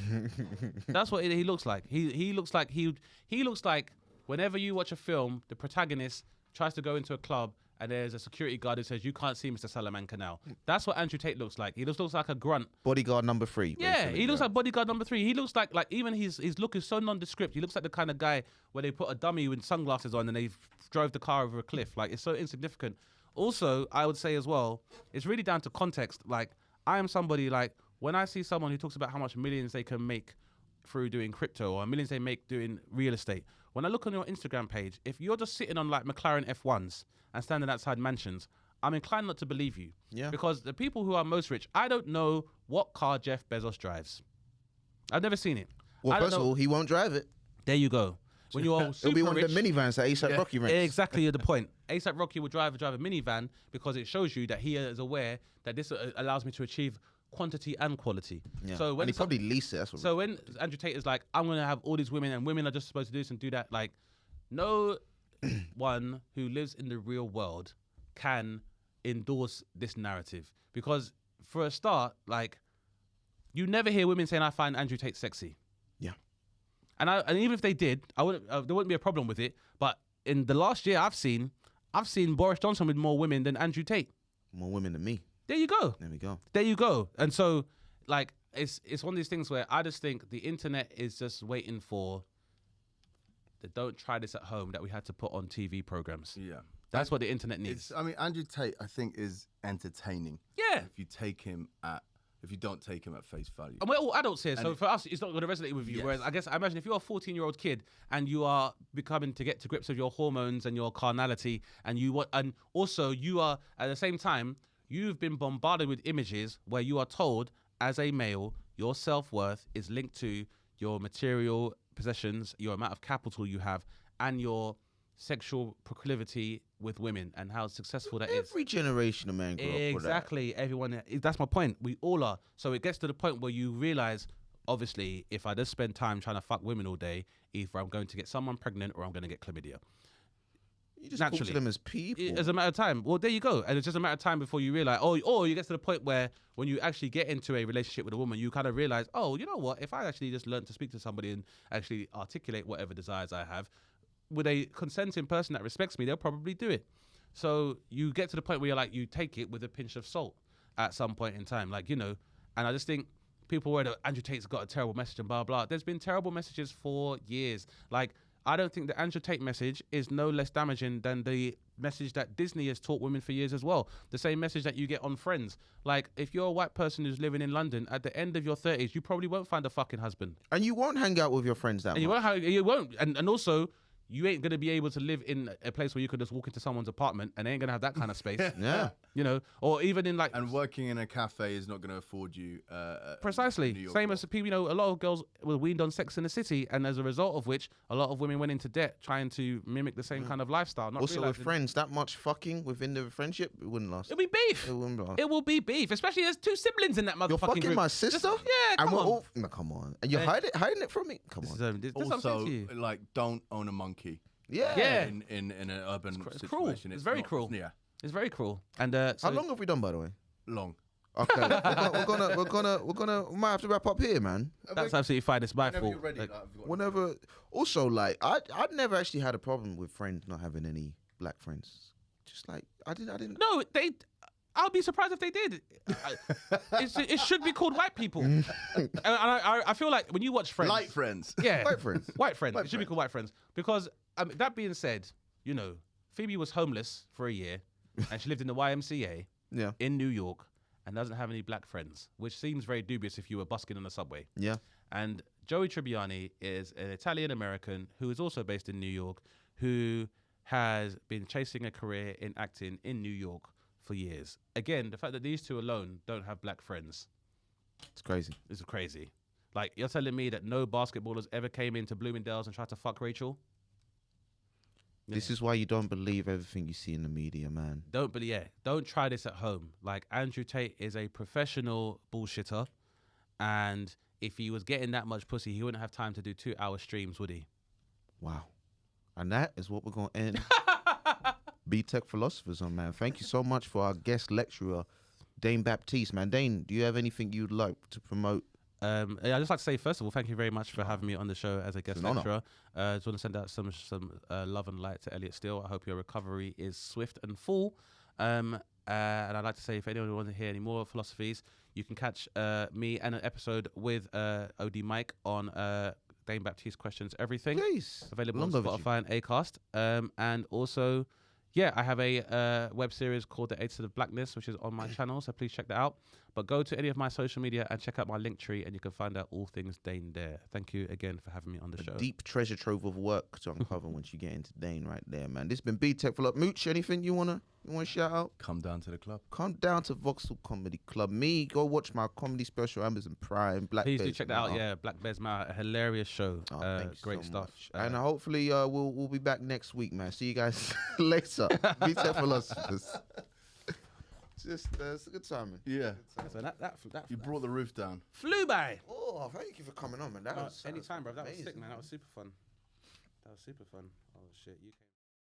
[SPEAKER 2] That's what he looks like. He looks like he looks like whenever you watch a film, the protagonist tries to go into a club and there's a security guard who says, "You can't see Mr. Salamanca now." That's what Andrew Tate looks like. He just looks like a grunt.
[SPEAKER 1] Bodyguard number 3.
[SPEAKER 2] Yeah, he looks like bodyguard number 3. He looks like even his look is so nondescript. He looks like the kind of guy where they put a dummy with sunglasses on and they drove the car over a cliff. Like, it's so insignificant. Also, I would say as well, it's really down to context. Like, I am somebody, like, when I see someone who talks about how much millions they can make through doing crypto or millions they make doing real estate, when I look on your Instagram page, if you're just sitting on like McLaren F1s and standing outside mansions, I'm inclined not to believe you.
[SPEAKER 1] Yeah.
[SPEAKER 2] Because the people who are most rich, I don't know what car Jeff Bezos drives. I've never seen it.
[SPEAKER 1] Well, first of all, he won't drive it.
[SPEAKER 2] There you go. When you're super
[SPEAKER 1] It'll be one
[SPEAKER 2] rich,
[SPEAKER 1] of the minivans that A$AP Rocky rents.
[SPEAKER 2] Exactly the point. A$AP Rocky would drive a minivan because it shows you that he is aware that this allows me to achieve quantity and quality.
[SPEAKER 1] Yeah.
[SPEAKER 2] So when
[SPEAKER 1] and he probably leased it. That's what.
[SPEAKER 2] So when Andrew Tate is like, I'm going to have all these women and women are just supposed to do this and do that, like, no one who lives in the real world can endorse this narrative. Because for a start, like, you never hear women saying, I find Andrew Tate sexy.
[SPEAKER 1] Yeah.
[SPEAKER 2] And even if they did, there wouldn't be a problem with it. But in the last year I've seen Boris Johnson with more women than Andrew Tate.
[SPEAKER 1] More women than me.
[SPEAKER 2] There you go.
[SPEAKER 1] There we go.
[SPEAKER 2] There you go. And so, like, it's one of these things where I just think the internet is just waiting for the don't try this at home that we had to put on TV programs.
[SPEAKER 3] Yeah.
[SPEAKER 2] That's what the internet needs.
[SPEAKER 3] I mean, Andrew Tate, I think, is entertaining.
[SPEAKER 2] Yeah.
[SPEAKER 3] If you take him at if you don't take them at face value.
[SPEAKER 2] And we're all adults here, so for us, it's not going to resonate with you.
[SPEAKER 3] Yes.
[SPEAKER 2] Whereas I imagine if you're a 14-year-old kid and you are becoming to get to grips with your hormones and your carnality, and also you are at the same time, you've been bombarded with images where you are told as a male, your self-worth is linked to your material possessions, your amount of capital you have, and your sexual proclivity with women and how successful that is.
[SPEAKER 1] Every generation of men grew up with that.
[SPEAKER 2] Exactly. Everyone. That's my point. We all are. So it gets to the point where you realize, obviously, if I just spend time trying to fuck women all day, either I'm going to get someone pregnant or I'm going to get chlamydia.
[SPEAKER 1] You just talk to them as people.
[SPEAKER 2] As a matter of time. Well, there you go. And it's just a matter of time before you realize, or you get to the point where when you actually get into a relationship with a woman, you kind of realize, oh, you know what? If I actually just learn to speak to somebody and actually articulate whatever desires I have, with a consenting person that respects me, they'll probably do it. So you get to the point where you're like, you take it with a pinch of salt at some point in time. Like, and I just think people were Andrew Tate's got a terrible message and blah, blah. There's been terrible messages for years. Like, I don't think the Andrew Tate message is no less damaging than the message that Disney has taught women for years as well. The same message that you get on Friends. Like, if you're a white person who's living in London, at the end of your 30s, you probably won't find a fucking husband.
[SPEAKER 1] And you won't hang out with your friends that much.
[SPEAKER 2] You won't. And also, you ain't going to be able to live in a place where you could just walk into someone's apartment and they ain't going to have that kind of space.
[SPEAKER 1] Yeah.
[SPEAKER 2] Or even in like...
[SPEAKER 3] And working in a cafe is not going to afford you...
[SPEAKER 2] Precisely. Same as people, a lot of girls were weaned on Sex in the City, and as a result of which, a lot of women went into debt trying to mimic the same kind of lifestyle.
[SPEAKER 1] Also with friends, that much fucking within the friendship, it wouldn't last.
[SPEAKER 2] It'll be beef.
[SPEAKER 1] It wouldn't last.
[SPEAKER 2] It will be beef, especially there's 2 siblings in that motherfucking
[SPEAKER 1] You're fucking
[SPEAKER 2] group.
[SPEAKER 1] my sister?
[SPEAKER 2] Yeah, come on.
[SPEAKER 1] No, come on. And you're hiding it from me? Come on.
[SPEAKER 2] This is what I'm saying
[SPEAKER 3] Also,
[SPEAKER 2] to you.
[SPEAKER 3] like, don't own a monkey.
[SPEAKER 2] Yeah.
[SPEAKER 3] In an urban
[SPEAKER 2] It's cruel.
[SPEAKER 3] situation.
[SPEAKER 2] It's very
[SPEAKER 3] not-
[SPEAKER 2] cruel.
[SPEAKER 3] Yeah.
[SPEAKER 2] It's very cruel. And
[SPEAKER 1] How
[SPEAKER 2] so
[SPEAKER 1] long have we done, by the way?
[SPEAKER 3] Long.
[SPEAKER 1] Okay, we might have to wrap up here, man.
[SPEAKER 2] that's absolutely fine. It's my
[SPEAKER 3] Whenever
[SPEAKER 2] fault.
[SPEAKER 3] you're ready.
[SPEAKER 2] Like,
[SPEAKER 3] I've got-
[SPEAKER 1] Whenever, also, like, I'd never actually had a problem with friends not having any black friends. Just like, I didn't.
[SPEAKER 2] no, I'll be surprised if they did. It should be called white people. And I feel like when you watch Friends,
[SPEAKER 3] Light friends.
[SPEAKER 2] yeah,
[SPEAKER 1] White friends.
[SPEAKER 2] white friends.
[SPEAKER 3] White
[SPEAKER 2] It should be called white friends because that being said, Phoebe was homeless for a year, and she lived in the YMCA
[SPEAKER 1] Yeah.
[SPEAKER 2] in New York and doesn't have any black friends, which seems very dubious if you were busking on the subway.
[SPEAKER 1] Yeah.
[SPEAKER 2] And Joey Tribbiani is an Italian American who is also based in New York, who has been chasing a career in acting in New York for years. Again, the fact that these two alone don't have black friends
[SPEAKER 1] It's crazy.
[SPEAKER 2] is crazy. Like, you're telling me that no basketballers ever came into Bloomingdale's and tried to fuck Rachel?
[SPEAKER 1] This is why you don't believe everything you see in the media, man.
[SPEAKER 2] Don't try this at home. Like, Andrew Tate is a professional bullshitter, and if he was getting that much pussy, he wouldn't have time to do 2-hour streams, would he?
[SPEAKER 1] Wow. And that is what we're going to end B-Tech Philosophers on, man. Thank you so much for our guest lecturer, Dane Baptiste, man. Dane, do you have anything you'd like to promote?
[SPEAKER 2] I'd just like to say, first of all, thank you very much for having me on the show as a guest
[SPEAKER 1] an honor.
[SPEAKER 2] lecturer. I just want to send out some love and light to Elliot Steele. I hope your recovery is swift and full. And I'd like to say, if anyone wants to hear any more philosophies, you can catch me and an episode with OD Mike on Dane Baptiste Questions Everything.
[SPEAKER 1] Please.
[SPEAKER 2] Available
[SPEAKER 1] Long
[SPEAKER 2] on
[SPEAKER 1] overdue.
[SPEAKER 2] Spotify and Acast. And also, yeah, I have a web series called The Eights of Blackness, which is on my channel, so please check that out. But go to any of my social media and check out my link tree, and you can find out all things Dane there. Thank you again for having me on the show.
[SPEAKER 1] Deep treasure trove of work to uncover once you get into Dane right there, man. This has been B-Tech Philosophers. Mooch, anything you wanna shout out?
[SPEAKER 3] Come down to the club.
[SPEAKER 1] Come down to Vauxhall Comedy Club. Go watch my comedy special, Amazon Prime, Black
[SPEAKER 2] Please
[SPEAKER 1] Bears
[SPEAKER 2] do check that out.
[SPEAKER 1] Mouth.
[SPEAKER 2] Yeah, Black Bears Mouth, a hilarious show.
[SPEAKER 1] Oh, thank you
[SPEAKER 2] Great
[SPEAKER 1] so
[SPEAKER 2] stuff.
[SPEAKER 1] much. And hopefully we'll be back next week, man. See you guys later. B-Tech Philosophers. It's a good time, man.
[SPEAKER 3] Yeah.
[SPEAKER 2] So that
[SPEAKER 3] You brought the roof down.
[SPEAKER 2] flew by.
[SPEAKER 1] Oh, thank you for coming on, man. That was
[SPEAKER 2] Anytime, bro. That was
[SPEAKER 1] amazing,
[SPEAKER 2] sick, man. That was super fun. Oh shit, you came.